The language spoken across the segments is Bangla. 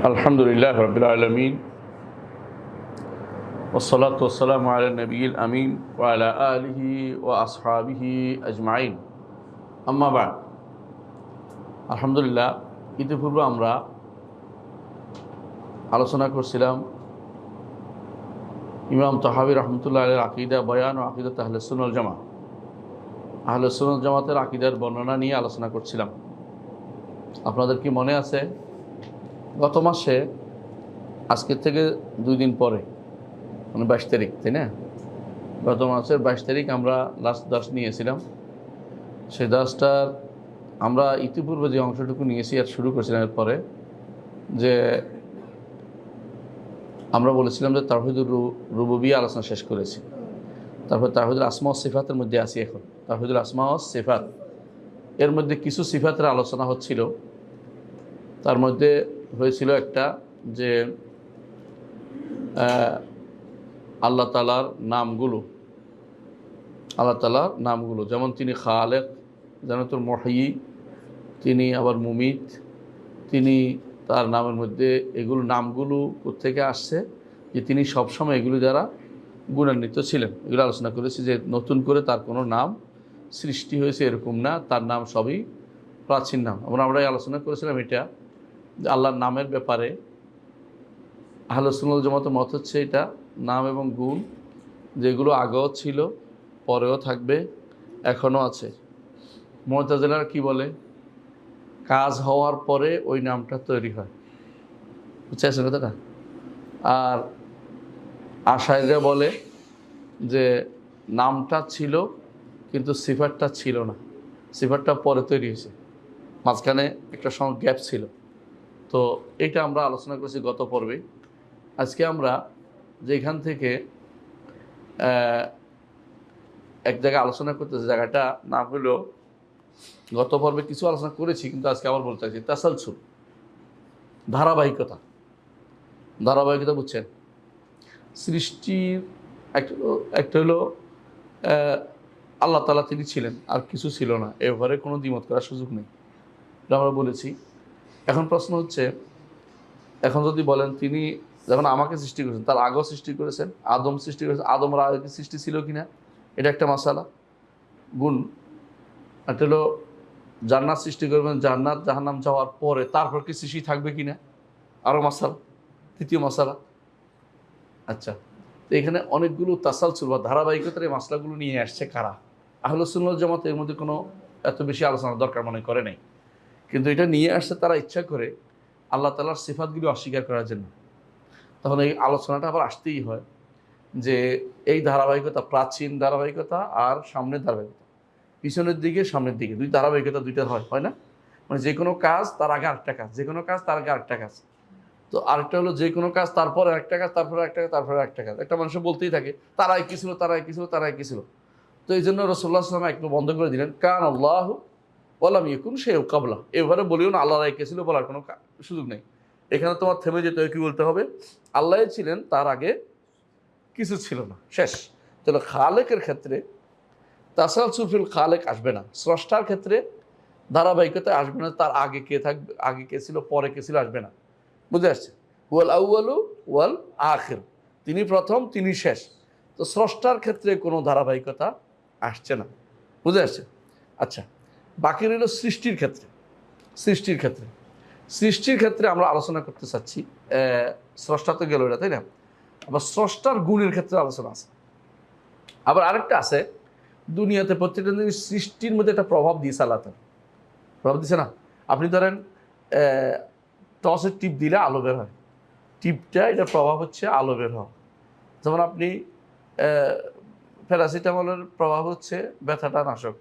আলহামদুলিল্লাহ রাব্বিল আলামিন ওয়াসসালাতু ওয়াসসালামু আলা নবিয়িল আমিন ওয়া আলা আলিহি ওয়া আসহাবিহি আজমাইন আম্মা বা'দ। আলহামদুলিল্লাহ, ইতিপূর্বে আমরা আলোচনা করছিলাম ইমাম তাহাবী রাহমাতুল্লাহ আলাইহির আকীদা বয়ান ও আকীদাত আহলে সুন্নাহ ওয়াল জামাত। আহলে সুন্নাহ ওয়াল জামাতের আকীদার বর্ণনা নিয়ে আলোচনা করছিলাম। আপনাদের কি মনে আছে, গত মাসে আজকের থেকে 2 দিন পরে মানে 22 তারিখ, তাই না? গত মাসের 22 তারিখ আমরা লাস্ট দাস নিয়েছিলাম। সেই দাসটার আমরা ইতিপূর্বে যে অংশটুকু নিয়েছি আর শুরু করেছিলাম এরপরে, যে আমরা বলেছিলাম যে তাওহীদুর রুবুবিয়্যাহ আলোচনা শেষ করেছি। তারপর তাওহীদুল আসমা ওয়াস সিফাতের মধ্যে আছি এখন। তাওহীদুল আসমা ওয়াস সিফাত এর মধ্যে কিছু সিফাতের আলোচনা হচ্ছিল। তার মধ্যে হয়েছিল একটা যে আল্লাহ তাআলার নামগুলো, যেমন তিনি খালেক, জান্নাতুল মুহয়্যি, তিনি আবার মুমিত, তিনি তার নামের মধ্যে এগুলো নামগুলো কোত্থেকে আসছে, যে তিনি সবসময় এগুলি দ্বারা গুণান্বিত ছিলেন। এগুলো আলোচনা করেছি যে নতুন করে তার কোনো নাম সৃষ্টি হয়েছে এরকম না, তার নাম সবই প্রাচীন নাম। আমরা আলোচনা করেছিলাম এটা, যে আল্লাহর নামের ব্যাপারে আহলে সুন্নাহ ওয়াল জামাতের মত হচ্ছে এটা নাম এবং গুণ যেগুলো আগেও ছিল, পরেও থাকবে, এখনও আছে। মুতাজিলারা কি বলে, কাজ হওয়ার পরে ওই নামটা তৈরি হয়, বুঝছেন কথাটা? আর আশাইরা বলে যে নামটা ছিল কিন্তু সিফাতটা ছিল না, সিফাতটা পরে তৈরি হয়েছে, মাঝখানে একটা সময় গ্যাপ ছিল। তো এটা আমরা আলোচনা করেছি গত পর্বে। আজকে আমরা যেখান থেকে এক জায়গায় আলোচনা করতেছি, জায়গাটা নাম হলো, গত পর্বে কিছু আলোচনা করেছি কিন্তু আজকে আবার বলতে চাইছি, তাসালসুল, ধারাবাহিকতা বুঝছেন? সৃষ্টির একটা হলো আল্লাহ তাআলা তিনি ছিলেন, আর কিছু ছিল না, এ ব্যাপারে কোনো দ্বিমত করার সুযোগ নেই, এটা আমরা বলেছি। এখন প্রশ্ন হচ্ছে, এখন যদি বলেন তিনি যখন আমাকে সৃষ্টি করেছেন তার আগেও সৃষ্টি করেছেন, আদম সৃষ্টি করেছেন, আদমের আগে সৃষ্টি ছিল কিনা, এটা একটা মাসালা গুণ। একটা হলো জান্নাত সৃষ্টি করবেন, জান্নাত জাহান্নাম যাওয়ার পরে তারপর কি সৃষ্টি থাকবে কিনা, আরও মাসালা, তৃতীয় মাসালা। আচ্ছা, তো এখানে অনেকগুলো তাসালসুল বা ধারাবাহিকতার এই মাসলাগুলো নিয়ে আসছে কারা? আহলে সুন্নাহ ওয়াল জামাত এর মধ্যে কোনো এত বেশি আলোচনার দরকার মনে করে নাই, কিন্তু এটা নিয়ে আসছে তারা ইচ্ছা করে আল্লাহ তাআলার সিফাতগুলি অস্বীকার করার জন্য। তখন এই আলোচনাটা আবার আসতেই হয় যে এই ধারাবাহিকতা, প্রাচীন ধারাবাহিকতা আর সামনের ধারাবাহিকতা, পিছনের দিকে সামনের দিকে দুই ধারাবাহিকতা দুইটা হয় না? মানে যে কোনো কাজ তার আগে আরেকটা কাজ, যে কোনো কাজ তার আগে আরেকটা কাজ। তো আরেকটা হলো যে কোনো কাজ তারপরে আরেকটা কাজ, তারপরে একটা কাজ, তারপরে একটা কাজ। একটা মানুষ বলতেই থাকে তারাই কি ছিল, তারাই কি ছিল, তারাই কি ছিল। তো এই জন্য রাসূলুল্লাহ সাল্লাল্লাহু আলাইহি ওয়াসাল্লাম একটু বন্ধ করে দিলেন, কান আল্লাহু ওয়া লাম ইয়াকুন শাইউন ক্বাবলা। এবারে বলিও না আল্লাহ রায় কে ছিল, বলার কোনো সুযোগ নেই। এখানে তোমার থেমে যেতে হয়, কি বলতে হবে, আল্লাহ ছিলেন, তার আগে কিছু ছিল না, শেষ। তাহলে খালেকের ক্ষেত্রে তাসালসুল ফিল খালেক আসবে না, স্রষ্টার ক্ষেত্রে ধারাবাহিকতা আসবে না, তার আগে কে থাকবে, আগে কে ছিল, পরে কে ছিল, আসবে না। বুঝে আসছে? ওয়াল আউয়ালু ওয়াল আখির, তিনি প্রথম তিনি শেষ। তো স্রষ্টার ক্ষেত্রে কোনো ধারাবাহিকতা আসছে না, বুঝে আসছে? আচ্ছা, বাকি রইল সৃষ্টির ক্ষেত্রে আমরা আলোচনা করতে চাচ্ছি। স্রষ্টা তো গেল এটা, তাই না? আবার স্রষ্টার গুণের ক্ষেত্রে আলোচনা আছে। আবার আরেকটা আছে, দুনিয়াতে প্রত্যেকটা জিনিস সৃষ্টির মধ্যে একটা প্রভাব দিয়েছে আল্লাহ তাআলা, প্রভাব দিচ্ছে না? আপনি ধরেন টসের টিপ দিলে আলো বের হয়, টিপটা এটার প্রভাব হচ্ছে আলো বের হওয়া। যেমন আপনি প্যারাসিটামলের প্রভাব হচ্ছে ব্যথাটা নাশক,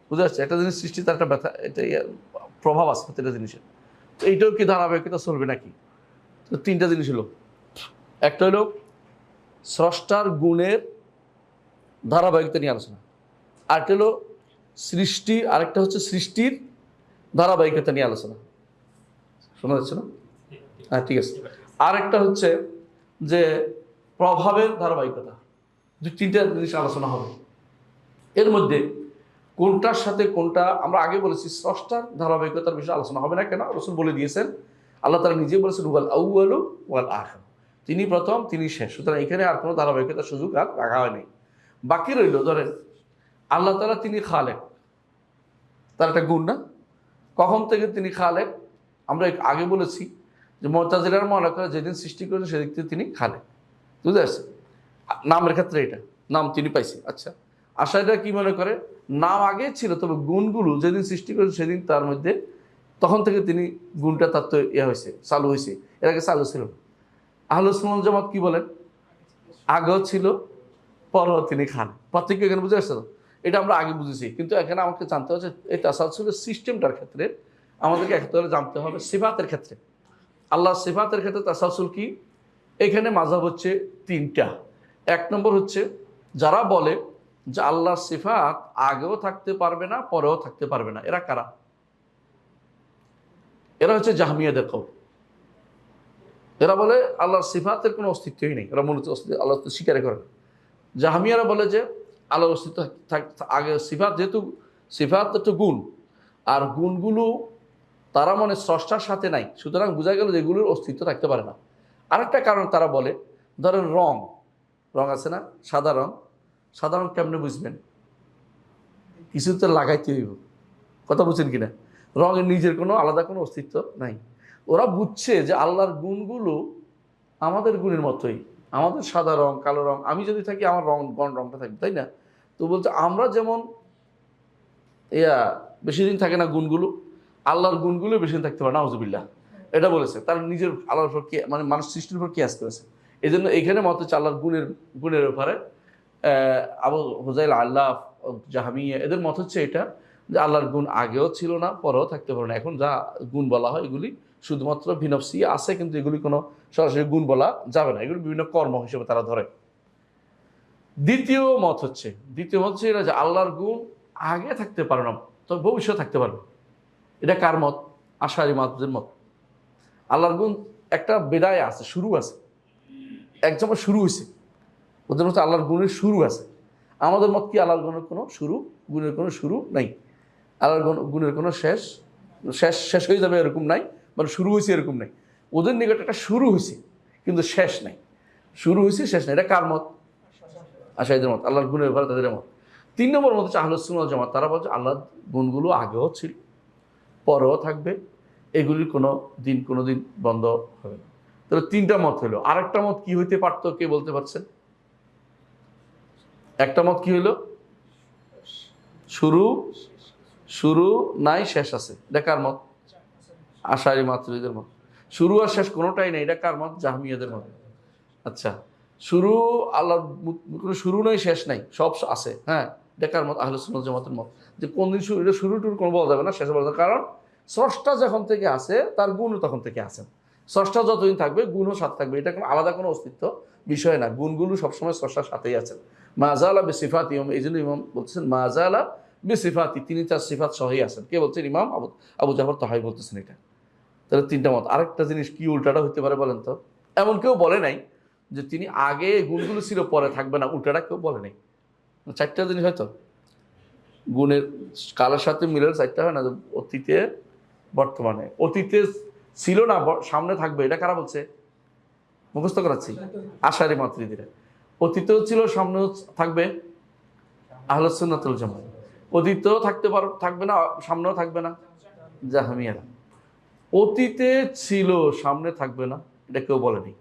বুঝতে পারছে? একটা জিনিস সৃষ্টি, তার একটা ব্যথা, এটা প্রভাব আছে প্রত্যেকটা জিনিসের। তো এইটাও কি ধারাবাহিকতা চলবে নাকি? তো তিনটা জিনিস হলো, একটা হলো স্রষ্টার গুণের ধারাবাহিকতা নিয়ে আলোচনা, আরেকটা হলো সৃষ্টি, আরেকটা হচ্ছে সৃষ্টির ধারাবাহিকতা নিয়ে আলোচনা। শোনা যাচ্ছে না? হ্যাঁ, ঠিক আছে। আরেকটা হচ্ছে যে প্রভাবের ধারাবাহিকতা, তিনটা জিনিস আলোচনা হবে। এর মধ্যে কোনটার সাথে কোনটা, আমরা আগে বলেছি স্রষ্টার ধারাবাহিকতার বিষয়ে আলোচনা হবে না, কেন? রাসূল বলে দিয়েছেন আল্লাহ তাআলা নিজে বলেছেন ওয়াল আউয়ালু ওয়াল আখির, তিনি প্রথম তিনি শেষ। সুতরাং এখানে আর কোনো ধারাবাহিকতার সুযোগ আর রাখা হয়নি। বাকি রইল ধরেন আল্লাহ তাআলা তিনি খালেক, তার একটা গুণ না? কখন থেকে তিনি খালেক? আমরা আগে বলেছি যে মুতাজিলারা মনে করে যেদিন সৃষ্টি করেছে সেদিক থেকে তিনি খালেক, বুঝতে পারছেন? নামের ক্ষেত্রে এটা নাম তিনি পাইছে। আচ্ছা, আশাইরা কি মনে করে নাম আগে ছিল, তবে গুণগুলো যেদিন সৃষ্টি করেছে সেদিন তার মধ্যে তখন থেকে তিনি গুণটা তার তো ইয়ে হয়েছে, চালু হয়েছে, এর আগে চালু ছিল না। আহলুস সুন্নাহ ওয়াল জামাত কি বলেন? আগেও ছিল, পরেও তিনি খান। পার্থক্য এখানে বুঝে আসছে তো? এটা আমরা আগে বুঝেছি, কিন্তু এখানে আমাকে জানতে হচ্ছে এই তাসালসুলের সিস্টেমটার ক্ষেত্রে আমাদেরকে একটা জানতে হবে। সিফাতের ক্ষেত্রে, আল্লাহ সিফাতের ক্ষেত্রে তাসালসুল কি? এখানে মাযহাব হচ্ছে তিনটা। এক নম্বর হচ্ছে যারা বলে যে আল্লাহর সিফাত আগেও থাকতে পারবে না, পরেও থাকতে পারবে না। এরা কারা? এরা হচ্ছে জাহমিয়াদের কওল। এরা বলে আল্লাহর সিফাতের কোনো অস্তিত্বই নেই, এরা মূলত আল্লাহ স্বীকার করে না। জাহমিয়ারা বলে যে আল্লাহর অস্তিত্ব আগে সিফাত, যেহেতু সিফাত একটু গুণ, আর গুণগুলো তারা মানে স্রষ্টার সাথে নাই, সুতরাং বোঝা গেল যে এগুলোর অস্তিত্ব থাকতে পারে না। আরেকটা কারণ তারা বলে, ধরেন রং আছে না, সাদা রং, সাদা রং কেমনে বুঝবেন? কিছু তো লাগাইতে হইব, কথা বুঝছেন কিনা? রঙের নিজের কোনো আলাদা কোনো অস্তিত্ব নাই। ওরা বুঝছে যে আল্লাহর গুণগুলো আমাদের গুণের মতোই, আমাদের সাদা রং কালো রং, আমি যদি থাকি আমার রংটা থাকবে, তাই না? তো বলছে আমরা যেমন বেশি দিন থাকে না গুণগুলো, আল্লাহর গুণগুলো বেশি দিন থাকতে পারে না, নাউজুবিল্লাহ। এটা বলেছে তার নিজের আল্লাহর উপর, মানে মানুষ সৃষ্টির উপর কিয়াস করেছে। এই জন্য এইখানে মত হচ্ছে আল্লাহর গুণের ব্যাপারে আবু হুজাইল, আল্লাহ, জাহমিয়া, এদের মত হচ্ছে এটা যে আল্লাহর গুণ আগেও ছিল না, পরেও থাকতে পারে না। এখন যা গুণ বলা হয় এগুলি শুধুমাত্র বিনফসি আছে, কিন্তু এগুলি কোনো সরাসরি গুণ বলা যাবে না, এগুলি বিভিন্ন কর্ম হিসেবে তারা ধরে। দ্বিতীয় মত হচ্ছে এটা যে আল্লাহর গুণ আগে থাকতে পারে না, তো ভবিষ্যৎ থাকতে পারবে। এটা কার মত? আশারি মাতদের মত। আল্লাহর গুণ একটা বেদায় আছে, শুরু আছে, এক সময় শুরু হয়েছে, ওদের মতো আল্লাহর গুণের শুরু আছে। আমাদের মত কি আল্লাহর গুণের কোনো গুণের কোনো শুরু নাই, আল্লাহর গুণের কোনো শেষ হয়ে যাবে এরকম নাই, মানে শুরু হয়েছে এরকম নাই। ওদের নিকট একটা শুরু হয়েছে কিন্তু শেষ নাই, শুরু হয়েছে শেষ নাই। এটা কার মত? আশাইদের মত, আল্লাহর গুণের ব্যাপারে তাদের মত। 3 নম্বর মত হচ্ছে আহলুস সুন্নাহ ওয়াল জামাত। তারা বলছে আল্লাহর গুণগুলো আগেও ছিল, পরেও থাকবে, এগুলির কোনো দিন বন্ধ হবে না। তাহলে 3টা মত হলো। আরেকটা মত কি হইতে পারতো, কে বলতে পারছেন? একটা মত কি হইলো? শুরু নাই, শেষ আছে। এটা কার মত? আশারি মাতুরিদের মত। শুরু আর শেষ কোনোটাই নেই, এটা কার মত? জাহমিয়াদের মত। আচ্ছা, শুরু আল্লাহর কোনো শুরু নাই, শেষ নাই, সব আছে, হ্যাঁ, এটা কার মত? আহলুস সুন্নাহ ওয়াল জামাতের মত। যে কোন দিন শুরু টুরু কোনো বলা যাবে না, শেষ বলা যাবে, কারণ স্রষ্টা যখন থেকে আছে তার গুণও তখন থেকে আছেন। স্রষ্টা যতদিন থাকবে গুণও সাথে থাকবে, এটা কোনো আলাদা কোনো অস্তিত্ব বিষয় না। গুণগুলো সবসময় স্রষ্টার সাথেই আছেন। মাজালা বেসিফাতি, এই জন্য ইমাম বলতেছেন মাজালা বেসিফাতি, তিনি তার সিফাত সহই আছেন। কে বলছেন? ইমাম আবু জাফর তাহাই বলতেছেন এটা। তাহলে 3টা মত। আরেকটা জিনিস কি উল্টাটা হতে পারে বলেন তো? এমন কেউ বলে নাই যে তিনি আগে গুণগুলো ছিল পরে থাকবে না, উল্টাটা কেউ বলে নাই। 4টা জিনিস হয়তো গুণের কালের সাথে মিলের 4টা হয় না, অতীতে, বর্তমানে, অতীতে ছিল না, সামনে থাকবে, এটা কারা বলছে? মুখস্থ করাচ্ছি, আশারি মাতৃদিরা। অতীতেও ছিল, সামনেও থাকবে, আহলুস সুন্নাহ ওয়াল জামাত। অতীতেও থাকবে না, সামনেও থাকবে না, জাহমিয়ারা। অতীতে ছিল, সামনে থাকবে না, এটা কেউ বলেনি,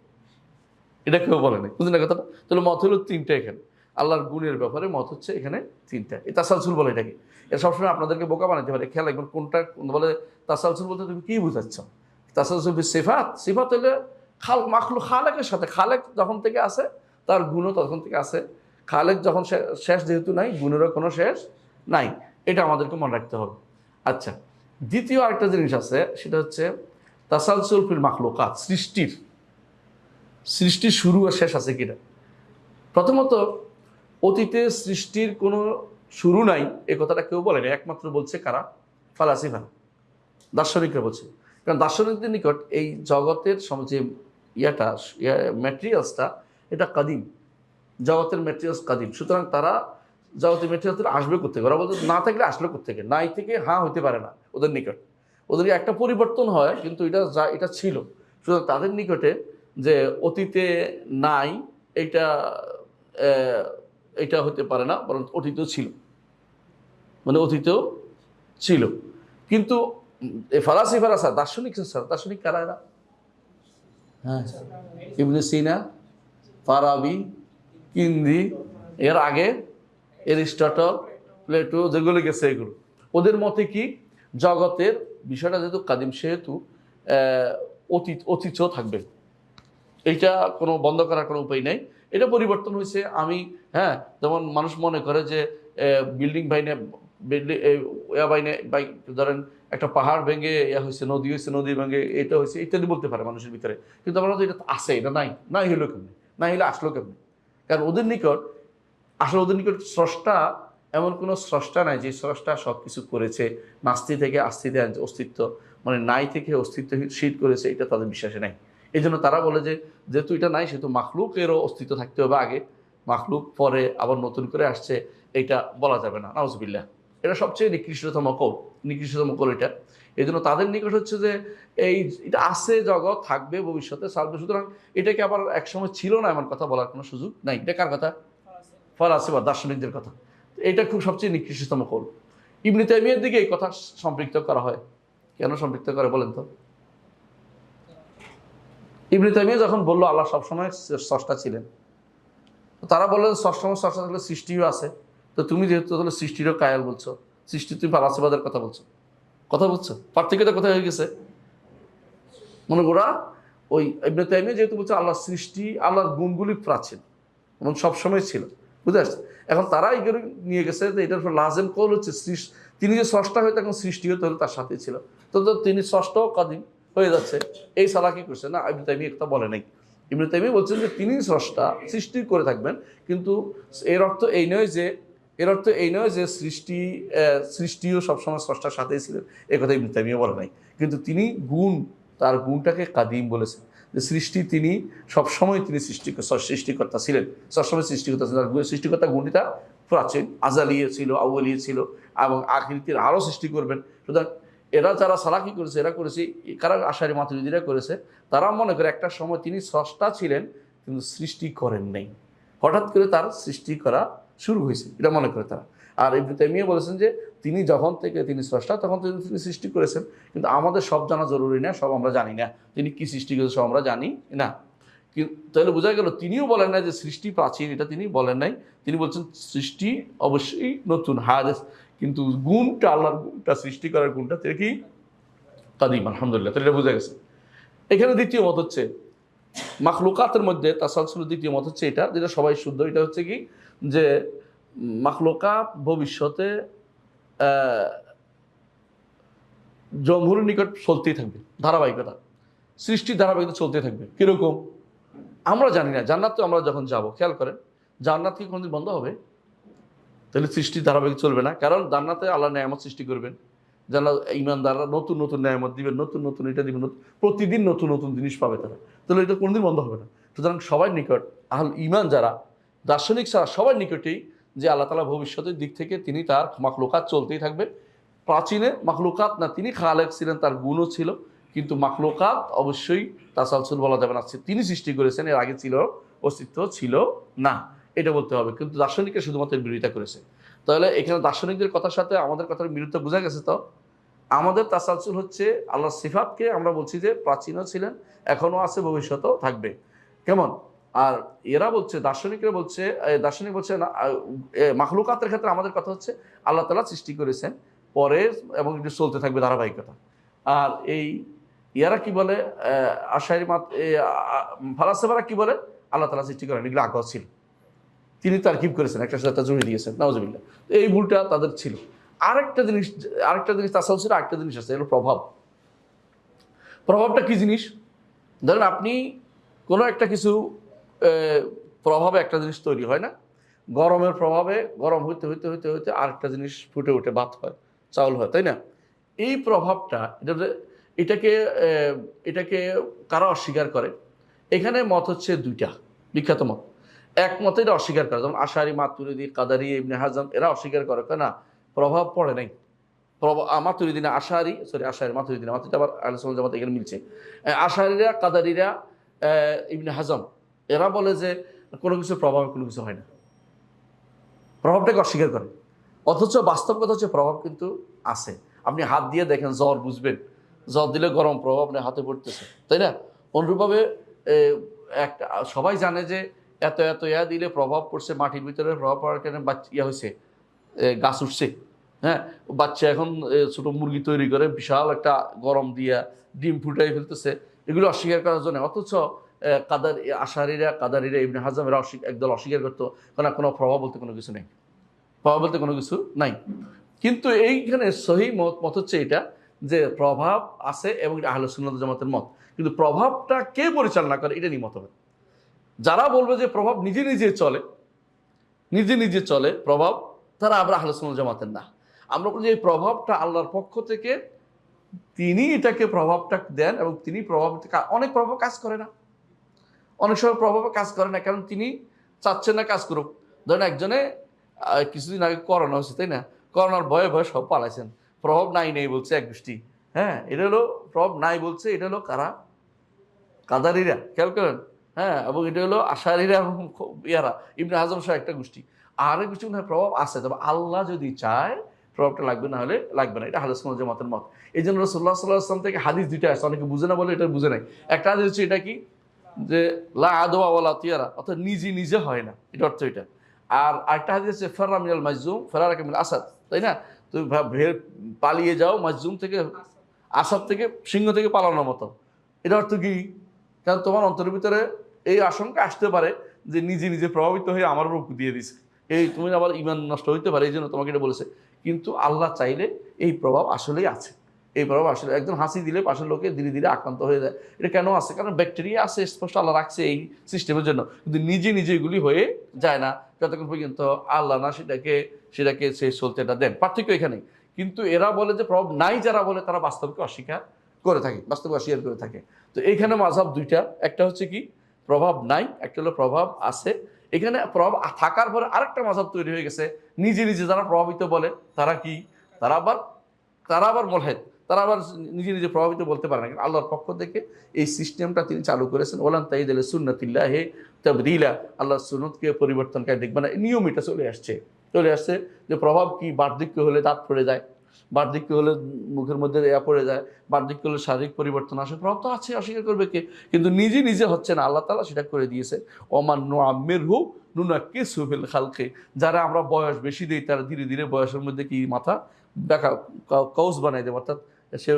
বুঝলেন না কথাটা? তাহলে মত হলো 3টা এখানে। আল্লাহর গুণের ব্যাপারে মত হচ্ছে এখানে 3টা। এই তাসালসুল বলে এটাকে। এটা সবসময় আপনাদেরকে বোকা বানাতে পারে, খেয়াল রাখবেন কোনটা বলে। তাসালসুল বলতে তুমি কি বুঝাচ্ছ? তাসালসুল সিফাত হলে খালেকের সাথে, খালেক যখন থেকে আছে তার গুণও তখন থেকে আছে। খালেক যখন শেষ যেহেতু নাই, গুণেরও কোনো শেষ নাই, এটা আমাদেরকে মনে রাখতে হবে। আচ্ছা, দ্বিতীয় আরেকটা জিনিস আছে, সেটা হচ্ছে তাসালসুল ফিল মাখলুকাত, সৃষ্টির শুরু আর শেষ আছে কিনা। প্রথমত, অতীতে সৃষ্টির কোনো শুরু নাই এ কথাটা কেউ বলে না, একমাত্র বলছে কারা? ফালাসিফা, দার্শনিকরা বলছে। কারণ দার্শনিকদের নিকট এই জগতের যে ম্যাটেরিয়ালসটা, এটা কাদিম, জগতের ম্যাটেরিয়ালস কাদিম। সুতরাং তারা জগতের ম্যাটেরিয়ালস আসবে কোথেকে? ওরা বলতে না থাকলে আসলে কোথেকে? নাই থেকে হ্যাঁ হইতে পারে না ওদের নিকট। ওদের একটা পরিবর্তন হয়, কিন্তু এটা ছিল। সুতরাং তাদের নিকটে যে অতীতে নাই এটা এটা হতে পারে না, বরং অতীতেও ছিল, মানে অতীতেও ছিল। কিন্তু ফারাসিফারা স্যার দার্শনিক কারা এরা? হ্যাঁ, ইবনে সিনা, ফারাবি, কিন্দি, এর আগে এরিস্টটল, প্লেটো, যেগুলো গেছে এগুলো। ওদের মতে কি জগতের বিষয়টা যেহেতু কাদিম, সেহেতু অতীতও থাকবে, এইটা কোনো বন্ধ করার কোনো উপায় নেই। এটা পরিবর্তন হয়েছে। আমি হ্যাঁ, যেমন মানুষ মনে করে যে বিল্ডিং বাইনে ধরেন একটা পাহাড় ভেঙে হয়েছে, নদী হয়েছে, নদী ভেঙে এটা হয়েছে ইত্যাদি বলতে পারে মানুষের ভিতরে। কিন্তু আমরা তো এটা আছে, এটা নাই হলো কেমনি, নাই হলে আসলো কেমনি? কারণ ওদের নিকট আসলে ওদের নিকট স্রষ্টা, এমন কোনো স্রষ্টা নাই যে স্রষ্টা সব কিছু করেছে, নাস্তি থেকে আস্তিতে অস্তিত্ব, মানে নাই থেকে অস্তিত্বশীল করেছে, এটা তাদের বিশ্বাসে নাই। এই জন্য তারা বলে যে যেহেতু এটা নাই, সেহেতু মাখলুকেরও অস্তিত্ব থাকতে হবে আগে, মাখলুক পরে আবার নতুন করে আসছে, এটা বলা যাবে না, নাউজুবিল্লাহ। এটা সবচেয়ে নিকৃষ্টতম কৌল এটা। এই জন্য তাদের নিকট হচ্ছে যে এটা আছে, জগৎ থাকবে, ভবিষ্যতে থাকবে, সুতরাং এটাকে আবার একসময় ছিল না এমন কথা বলার কোনো সুযোগ নাই। এটা কার কথা? ফরাসি বা দার্শনিকদের কথা। এটা খুব সবচেয়ে নিকৃষ্টতম কৌল। ইবনে তাইমিয়ার দিকে এই কথা সম্পৃক্ত করা হয়। কেন সম্পৃক্ত করে বলেন তো? ইবনে তাইমিয়া যখন বললো আল্লাহ সবসময় স্রষ্টা ছিলেন, তারা বললেন সবসময় স্রষ্টা থাকলে সৃষ্টিও আছে, তো তুমি যেহেতু তাহলে সৃষ্টিরও কায়াল বলছো, সৃষ্টি তুমি ফালাসিবাদের কথা বলছো, পার্থক্যটা কোথায় হয়ে গেছে? মনে করা ওই ইবনে তাইমিয়া যেহেতু বলছে আল্লাহ সৃষ্টি, আল্লাহর গুণগুলি প্রাচীন এবং সবসময় ছিল, বুঝতে আসছে। এখন তারা এগুলো নিয়ে গেছে যে এটার উপর লাজেম কল হচ্ছে তিনি যে স্রষ্টা হয়ে তখন সৃষ্টি হতে হলে তার সাথে ছিল, তো তিনি স্রষ্টাও কাদিম হয়ে যাচ্ছে। এই সালা কি করছে না, ইবনে তাইমিয়া একটা বলে নাই। ইবনে তাইমিয়া বলছেন যে তিনি স্রষ্টা, সৃষ্টি করে থাকবেন, কিন্তু এর অর্থ এই নয় যে সৃষ্টিও সবসময় স্রষ্টার সাথেই ছিলেন, এই কথা ইবনে তাইমিয়া বলে নাই। কিন্তু তিনি তার গুণটাকে কাদিম বলেছেন, যে তিনি সবসময় তিনি সৃষ্টিকর্তা ছিলেন, সবসময় সৃষ্টিকর্তা ছিলেন। সৃষ্টিকর্তা গুণটা প্রাচীন, আজালিয়ে ছিল, আউয়ালিয়ে ছিল, এবং আকৃতির আরও সৃষ্টি করবেন। সুতরাং এরা যারা সালাকি করেছে, এরা করেছে, কারা আশারি মাতুরিদিরা করেছে, তারা মনে করে একটা সময় তিনি স্রষ্টা ছিলেন কিন্তু সৃষ্টি করেন নাই, হঠাৎ করে তার সৃষ্টি করা শুরু হয়েছে, এটা মনে করে তারা। আর ইবনে তাইমিয়া বলেছেন যে তিনি যখন থেকে তিনি স্রষ্টা, তখন থেকে তিনি সৃষ্টি করেছেন, কিন্তু আমাদের সব জানা জরুরি না, সব আমরা জানি না, তিনি কি সৃষ্টি করেছে সব আমরা জানি না। তাহলে বোঝা গেল তিনিও বলেন না যে সৃষ্টি প্রাচীন, এটা তিনি বলেন নাই। তিনি বলছেন সৃষ্টি অবশ্যই নতুন হাদেস, কিন্তু গুণটা, আল্লাহর গুণটা, সৃষ্টি করার গুণটা তিনি কি কাদিম, আলহামদুলিল্লাহ। তাহলে এটা বোঝা গেছে। এখানে দ্বিতীয় মত হচ্ছে মাখলুকাতের মধ্যে তাসালসুলের দ্বিতীয় মত হচ্ছে এটা, যেটা সবাই শুদ্ধ। এটা হচ্ছে কি যে মাখলুকাত ভবিষ্যতে জমহুরের নিকট চলতেই থাকবে, ধারাবাহিকতা, সৃষ্টির ধারাবাহিকতা চলতে থাকবে। কিরকম আমরা জানি না। জান্নাত তো আমরা যখন যাব, খেয়াল করেন, জান্নাত কি কোনোদিন বন্ধ হবে? তাহলে সৃষ্টির ধারাবাহিক চলবে না, কারণ জান্নাতে আল্লাহ নেয়ামত সৃষ্টি করবেন, জান্নাত ইমানদাররা নতুন নতুন নেয়ামত দিবেন, নতুন নতুন এটা দিবেন, প্রতিদিন নতুন নতুন জিনিস পাবে তারা, তাহলে এটা কোনোদিন বন্ধ হবে না। সুতরাং সবার নিকট আহল ইমান যারা, দার্শনিক ছাড়া সবার নিকটেই যে আল্লাহ তাআলা ভবিষ্যতের দিক থেকে তিনি তার মাখলুকাত চলতেই থাকবে। প্রাচীনে মাখলুকাত না, তিনি খালেক ছিলেন, তার গুণও ছিল, কিন্তু মাখলুকাত অবশ্যই তাসালসুল বলা যাবে না, তিনি সৃষ্টি করেছেন, এর আগে ছিল, অস্তিত্ব ছিল না, এটা বলতে হবে। কিন্তু দার্শনিকরা শুধুমাত্র বিরোধিতা করেছে। তাহলে এখানে দার্শনিকদের কথার সাথে আমাদের কথার বিরুদ্ধে বোঝা গেছে। তো আমাদের তাসালসুল হচ্ছে আল্লাহর সিফাতকে আমরা বলছি যে প্রাচীনও ছিলেন, এখনও আছে, ভবিষ্যতেও থাকবে। কেমন? আর এরা বলছে, দার্শনিকরা বলছে, দার্শনিক বলছে না, মাখলুকাতের ক্ষেত্রে আমাদের কথা হচ্ছে আল্লাহ তাআলা সৃষ্টি করেছেন পরে, এবং একটু চলতে থাকবে ধারাবাহিকতা। আর ইয়ারা কি বলে, আশারি ফালাসিফারা কি বলে, আল্লাহ তাআলা সৃষ্টি করেন, এগুলো আগ্রহ ছিল, তিনি তারকিব করেছেন, একটা সাথে জড়িয়ে দিয়েছেন, নাউজুবিল্লাহ। এই ভুলটা তাদের ছিল। আরেকটা জিনিস তাসাউফের আরেকটা জিনিস আছে, এর প্রভাবটা কি জিনিস? ধরেন আপনি কোনো একটা কিছু প্রভাবে একটা জিনিস তৈরি হয় না, গরমের প্রভাবে গরম হইতে হইতে হইতে হইতে আরেকটা জিনিস ফুটে উঠে ভাত হয়, চাউল হয়, তাই না? এই প্রভাবটা এটাকে কারা অস্বীকার করে? এখানে মত হচ্ছে দুইটা বিখ্যাত মত। এক মতে এটা অস্বীকার করে, যেমন আশারি, মাতুরিদি, কাদারি, ইবনে হাজম, এরা অস্বীকার করে, না প্রভাব পড়ে নাই, মাতুরিদিনা আশারি, আশারি মাতুরিদিনা মাতুরিদ আবার আহলে সুন্নাত জামাত এখানে মিলছে। আশারিরা, কাদারিরা, ইবনে হাজম এরা বলে যে কোনো কিছু প্রভাব কোনো কিছু হয় না, প্রভাবটাকে অস্বীকার করে। অথচ বাস্তব কথা হচ্ছে প্রভাব কিন্তু আছে। আপনি হাত দিয়ে দেখেন, জ্বর বুঝবেন, জ্বর দিলে গরম প্রভাব আপনার হাতে পড়তেছে, তাই না? অনুরূপভাবে একটা সবাই জানে যে এত এত দিলে প্রভাব পড়ছে, মাটির ভিতরে প্রভাব পড়ার কারণে হয়েছে, গাছ উঠছে। হ্যাঁ, বাচ্চা এখন ছোট মুরগি তৈরি করে বিশাল একটা গরম দিয়া ডিম ফুটাই ফেলতেছে, এগুলো অস্বীকার করার জন্য। অথচ কাদারিরা ইবনে হাজমেরা একদল অস্বীকার করতো, কারণ কোনো প্রভাব বলতে কোনো কিছু নেই, প্রভাব বলতে কোনো কিছু নাই। কিন্তু এইখানে সহি মত হচ্ছে এটা যে প্রভাব আছে, এবং এটা আহলে সুন্নাত জামাতের মত। কিন্তু প্রভাবটা কে পরিচালনা করে এটা নিয়ে মতভেদ। যারা বলবে যে প্রভাব নিজে নিজে চলে, নিজে নিজে চলে প্রভাব, তারা আমরা আহলে সুন্নাত জামাতের না। আমরা বলি যে এই প্রভাবটা আল্লাহর পক্ষ থেকে, তিনি এটাকে প্রভাবটা দেন, এবং তিনি প্রভাব, অনেক প্রভাব কাজ করে না, অনেক সময় প্রভাব কাজ করে না, কারণ তিনি চাচ্ছেন না কাজ করুক। ধরেন একজনে কিছুদিন আগে করোনা হয়েছে, তাই না? করোনার ভয়ে ভয়ে সব পালাইছেন, প্রভাব নাই নেই বলছে এক গোষ্ঠী। হ্যাঁ, এটা হলো প্রভাব নাই বলছে, এটা হলো কারা? কাদারিরা, খেয়াল করেন। হ্যাঁ, এবং এটা হলো আশারিরা এবং ইয়ারা, ইবনে হাজম সহ একটা গোষ্ঠী। আর এক গোষ্ঠী মনে হয় প্রভাব আছে, তবে আল্লাহ যদি চায় প্রভাবটা লাগবে, না হলে লাগবে না। এটা আহলে সুন্নাত জামাতের মত। এই জন্য রাসূলুল্লাহ সাল্লাল্লাহু আলাইহি ওয়াসাল্লাম থেকে হাদিস দুইটা আছে, অনেকে বুঝে না বলে এটা বুঝে নাই। একটা হাদিস হচ্ছে এটা কি, যে লা আদওয়া ওয়ালা তিয়ারা, অর্থাৎ নিজে নিজে হয় না, এটা অর্থ এটা। আর আরেকটা হাদিস আছে ফাররা মিনাল মাজজুম ফারারাকা মিনাল আসাদ, তাই না? তুমি পালিয়ে যাও মাজজুম থেকে, আসাদ থেকে, সিংহ থেকে পালানোর মতো। এটা অর্থ কি? কারণ তোমার অন্তরের ভিতরে এই আশঙ্কা আসতে পারে যে নিজে নিজে প্রভাবিত হয়ে আমার উপর দিয়ে দিছে, এই তুমি আবার ইমান নষ্ট হইতে পারে, এই জন্য তোমাকে এটা বলেছে। কিন্তু আল্লাহ চাইলে এই প্রভাব আসলেই আছে, এই প্রভাব আসলে একদম হাসি দিলে পাশের লোকে ধীরে ধীরে আক্রান্ত হয়ে যায়। এটা কেন আছে? কারণ ব্যাকটেরিয়া আছে, স্পষ্ট আল্লাহ রাখছে এই সিস্টেমের জন্য, কিন্তু নিজে নিজে এগুলি হয়ে যায় না যতক্ষণ পর্যন্ত আল্লাহ না সেটাকে সেই চলতেটা দেন। পার্থক্য এখানেই। কিন্তু এরা বলে যে প্রভাব নাই, যারা বলে তারা বাস্তবকে অস্বীকার করে থাকে, বাস্তবকে অস্বীকার করে থাকে। তো এইখানে মাযহাব দুইটা, একটা হচ্ছে কি প্রভাব নাই, একটা হলো প্রভাব আছে। এখানে প্রভাব থাকার পরে আরেকটা মাযহাব তৈরি হয়ে গেছে, নিজে নিজে যারা প্রভাবিত বলে তারা কি, তারা আবার মুলহিদ, তারা আবার নিজে নিজে প্রভাবিত বলতে পারে না। কিন্তু আল্লাহর পক্ষ থেকে এই সিস্টেমটা তিনি চালু করেছেন। ওয়ালান তাজিদা লিসুন্নাতিল্লাহি তাবদীলা, আল্লাহর সুন্নতকে পরিবর্তনকারী দেখবে না, নিয়ম এটা চলে আসছে যে প্রভাব কি, বার্ধক্য হলে দাঁত পড়ে যায়, বার্ধক্য হলে মুখের মধ্যে পড়ে যায়, বার্ধক্য হলে শারীরিক পরিবর্তন আসে, প্রভাব তো আছে, অস্বীকার করবে কে? কিন্তু নিজে নিজে হচ্ছে না, আল্লাহ তাআলা সেটা করে দিয়েছে। ওমান নুআম্মিরহু নুনাক্কিসহু ফিল খালকি, যারা আমরা বয়স বেশি দিই তারা ধীরে ধীরে বয়সের মধ্যে কি মাথা বাঁকা, কৌস বানাই দেয়, অর্থাৎ সে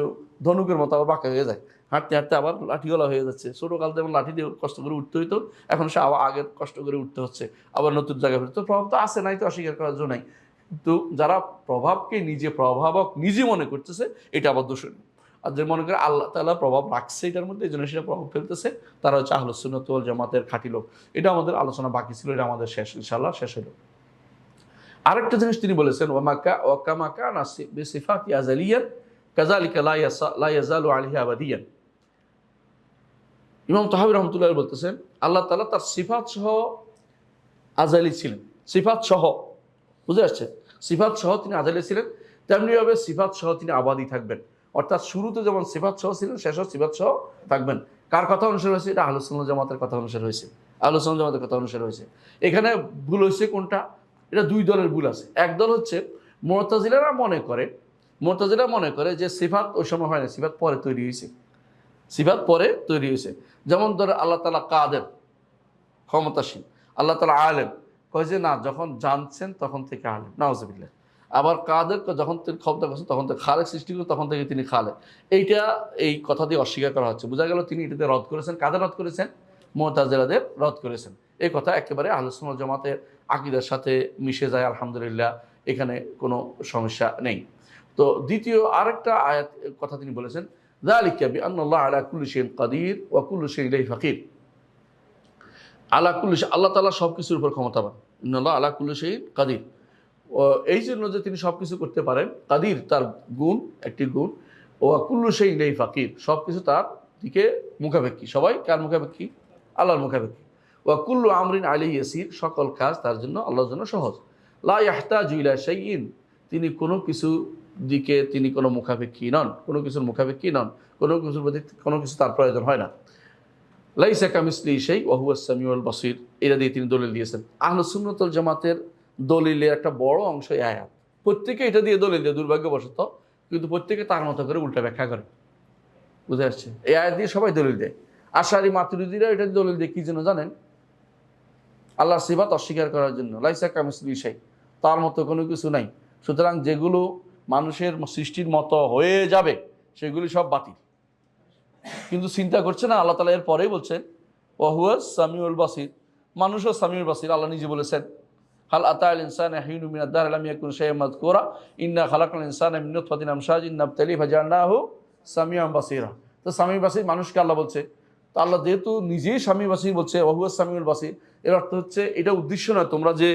ধনুকের মতো আবার বাঁকা হয়ে যায়, হাঁটতে হাঁটতে আবার লাঠিওয়ালা হয়ে যাচ্ছে। ছোটোকাল যেমন লাঠি দিয়ে কষ্ট করে উঠতে হইতো, এখন সে আবার আগের কষ্ট করে উঠতে হচ্ছে, আবার নতুন জায়গায় ফিরতে। প্রভাব তো আছে, নাই তো অস্বীকার করার জন্য নাই। কিন্তু যারা প্রভাবকে নিজে প্রভাবক নিজে মনে করতেছে, এটা আবার দূষণীয়। আর যে মনে করে আল্লাহ তাআলা প্রভাব রাখছে এটার মধ্যে, এই জন্য সেটা প্রভাব ফেলতেছে, তারা হচ্ছে আহলুস সুন্নাত ওয়াল জামাতের খাঁটি লোক। এটা আমাদের আলোচনা বাকি ছিল, এটা আমাদের শেষ, ইনশাআল্লাহ শেষ হলো। আরেকটা জিনিস তিনি বলেছেন, ওয়াকামা কানা বিসিফাতি আযালিয়ান কাযালিকা লা ইয়াজালু আলাইহি আবাদিয়ান। ইমাম তাহাবী রাহমাতুল্লাহ বলতেছেন, আল্লাহ তাআলা তার সিফাত সহ আযালি ছিলেন, সিফাত সহ, বুঝে আসছে? সিফাত সহ তিনি আযালি ছিলেন, তেমনিভাবে সিফাত সহ তিনি আবাদি থাকবেন। অর্থাৎ শুরুতে যেমন সিফাত সহ ছিলেন, শেষও সিফাত সহ থাকবেন। কার কথা অনুসারে হয়েছে? এটা আহলুস সুন্নাত জামাতের কথা অনুসারে হয়েছে, আহলুস সুন্নাত জামাতের কথা অনুসারে হয়েছে। এখানে ভুল হয়েছে কোনটা? এটা দুই দলের ভুল আছে। এক দল হচ্ছে মুতাজিলারা মনে করে যে সিফাত ওই সময় হয় না, সিফাত পরে তৈরি হয়েছে, সিফাত পরে তৈরি হয়েছে। যেমন ধরে আল্লাহ তাআলা কাদের, ক্ষমতাসীন, আল্লাহ তাআলা আলেম, কয় যে না, যখন জানছেন তখন থেকে আলেম, নাউজুবিল্লাহ। আবার কাদের, যখন তিনি ক্ষমতা করছেন তখন থেকে খালেক সৃষ্টি করে, তখন থেকে তিনি খালেক। এই কথা দিয়ে অস্বীকার করা হচ্ছে। বোঝা গেল তিনি এটাতে রদ করেছেন। কাদের রদ করেছেন? মুতাজিলাদের রদ করেছেন। এই কথা একেবারে আহলুস সুন্নাত জামাতের আকীদার সাথে মিশে যায়, আলহামদুলিল্লাহ, এখানে কোনো সমস্যা নেই। তো দ্বিতীয় আরেকটা আয়াত কথা তিনি বলেছেন, যালিকা বিআন্নাল্লাহ আলা কুল্লি শাইইন কাদির ওয়া কুল্লু শাইইন ইলাইহি ফাকির। আলা কুল্লি শাই, আল্লাহ তাআলা সব কিছুর উপর ক্ষমতাবান। ইন্নাল্লাহ আলা কুল্লি শাইইন কাদির, এই জন্য যে তিনি সব কিছু করতে পারেন। কাদির তার গুণ, একটি গুণ। ওয়া কুল্লু শাইইন ইলাইহি ফাকির, সব কিছু তার দিকে মুখাপেক্ষী। সবাই কার মুখাপেক্ষী? আল্লাহর মুখাপেক্ষী। ওয়া কুল্লু আমরিন আলাইহি ইয়াসির, সকল কাজ তার জন্য, আল্লাহর জন্য সহজ। লা ইয়াহতাজু ইলা শাইইন, তিনি কোনো কিছু দিকে তিনি কোনো মুখাপেক্ষী নন, কোনো কিছুর মুখাপেক্ষী নন, কোনো কিছুর প্রতি কোনো কিছু তার প্রয়োজন হয় না। লাইসা কামিসলি সেই ওয়া হুয়াস সামিউল বাসির, এটা দিয়ে তিনি দলিল দিয়েছেন। আহলুস সুন্নাত ওয়াল জামাতের দলিলের একটা বড় অংশ এই আয়াত। প্রত্যেকে এটা দিয়ে দলিল দেয় দুর্ভাগ্যবশত, কিন্তু প্রত্যেকে তার মতো করে উল্টা ব্যাখ্যা করে। বুঝে আসছে? এই আয়াত দিয়ে সবাই দলিল দেয়। আশারি মাতুরিদিরা এটা দলিল দেয় কি জন্য জানেন? আল্লাহর সিফাত অস্বীকার করার জন্য। লাইসা কামিসলি সেই, তার মতো কোনো কিছু নাই, সুতরাং যেগুলো মানুষের সৃষ্টির মতো হয়ে যাবে সেগুলি সব বাতিল। কিন্তু চিন্তা করছে না, আল্লাহ তাআলা এর পরেই বলছেন ওয়া হুয়াস সামিউল বাসির, মানুষও সামিউল বাসির। আল্লাহ নিজে বলেছেন হাল আতাল ইনসানা হিনু মিনাদ দার লাম ইয়াকুন শাইআন মাযকুরা ইন্না খালাকনাল ইনসানা মিন নুতফাতিন আমশাজিন নাবতালি ফাজআলনাহু সামিউন বাসিরা। তো সামিউল বাসির মানুষকে আল্লাহ বলছে, তো আল্লাহ যেহেতু নিজেই সামিউল বাসির বলছে ওয়া হুয়াস সামিউল বাসির, এর অর্থ হচ্ছে এটা উদ্দেশ্য নয় তোমরা যে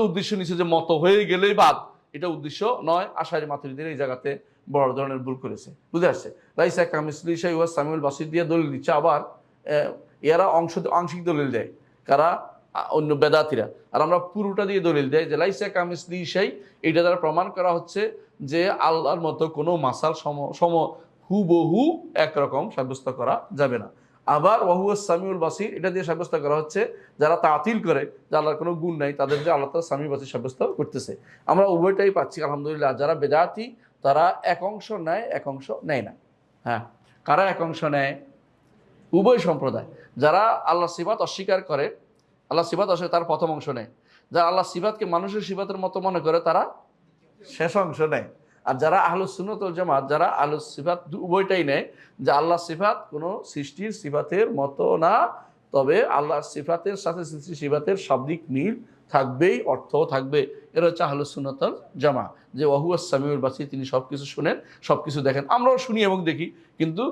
উদ্দেশ্য নিচ্ছে যে মত হয়ে গেলেই বাদ, এটা উদ্দেশ্য নয়। আশারি মাতুরিদিরা এই জায়গাতে বড় ধরনের ভুল করেছে। বুঝে আসছে? লাইসা কামিসলি শাই ওয়া সামিউল বাসির দিয়ে দলিল দিচ্ছে। আবার এরা আংশিক দলিল দেয় কারা? অন্য বেদাতিরা। আর আমরা পুরোটা দিয়ে দলিল দেয় যে লাইসা কামিসলি শাই, এটা দ্বারা প্রমাণ করা হচ্ছে যে আল্লাহর মতো কোনো মাসাল সম হুবহু একরকম সাব্যস্ত করা যাবে না। আবার ওয়া হুয়াস সামিউল বাসির, এটা দিয়ে সাব্যস্ত করা হচ্ছে যারা তাতিল করে যে আল্লাহর কোনো গুণ নাই, তাদের যে আল্লাহ তাআলা সামিউল বাসির সাব্যস্ত করতেছে। আমরা উভয়টাই পাচ্ছি আলহামদুলিল্লাহ। যারা বেদাতি তারা এক অংশ নেয়, এক অংশ নেয় না। হ্যাঁ, কারা এক অংশ নেয়? উভয় সম্প্রদায়। যারা আল্লাহ সিফাত অস্বীকার করে, আল্লাহ সিফাত অস্বীকার, তার প্রথম অংশ নেয়। যারা আল্লাহ সিফাতকে মানুষের সিফাতের মতো মনে করে তারা শেষ অংশ নেয়। আর যারা আহলুস সুন্নাত ওয়াল জামাত, যারা আহলুস সিফাত, উভয়টাই নেয় যে আল্লাহ সিফাত কোনো সৃষ্টির সিফাতের মতো না, তবে আল্লাহর সিফাতের সাথে সৃষ্টির সিফাতের শাব্দিক মিল থাকবেই, অর্থও থাকবে। এরা হচ্ছে আহলুস সুন্নাত ওয়াল জামা, যে ওয়া হুয়াস সামিউল বাসির, তিনি সব কিছু শুনেন, সব কিছু দেখেন। আমরাও শুনি এবং দেখি, কিন্তু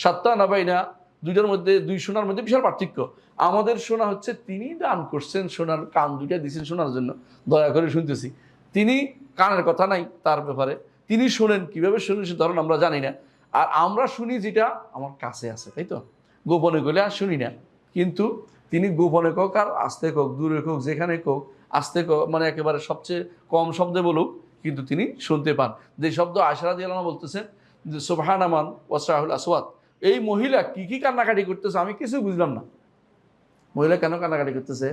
সাত্তা নাবাইনা, দুইটার মধ্যে, দুই শোনার মধ্যে বিশাল পার্থক্য। আমাদের শোনা হচ্ছে তিনি দান করছেন, শোনার কান দুইটা দিয়েছেন শোনার জন্য, দয়া করে শুনতেছি। তিনি কানের কথা নাই তার ব্যাপারে, তিনি শোনেন, কীভাবে শোনেন সে ধরুন আমরা জানি না। আর আমরা শুনি যেটা আমার কাছে আছে, তাই তো, গোপনে গেলে আর শুনি না। কিন্তু তিনি গোপনে কোক আর আস্তে কোক, দূরে কোক, যেখানে কোক, আস্তে কোক, মানে একেবারে সবচেয়ে কম শব্দে বলুক, কিন্তু তিনি শুনতে পান। যে শব্দ আয়েশা রাদিয়াল্লাহু আনহা বলতেছেন যে সুবহানামান ওয়াসরাহুল আসওয়াত, এই মহিলা কি কি কান্নাকাটি করতেছে আমি কিছু বুঝলাম না। মহিলা কেন কান্নাকাটি করতেছে?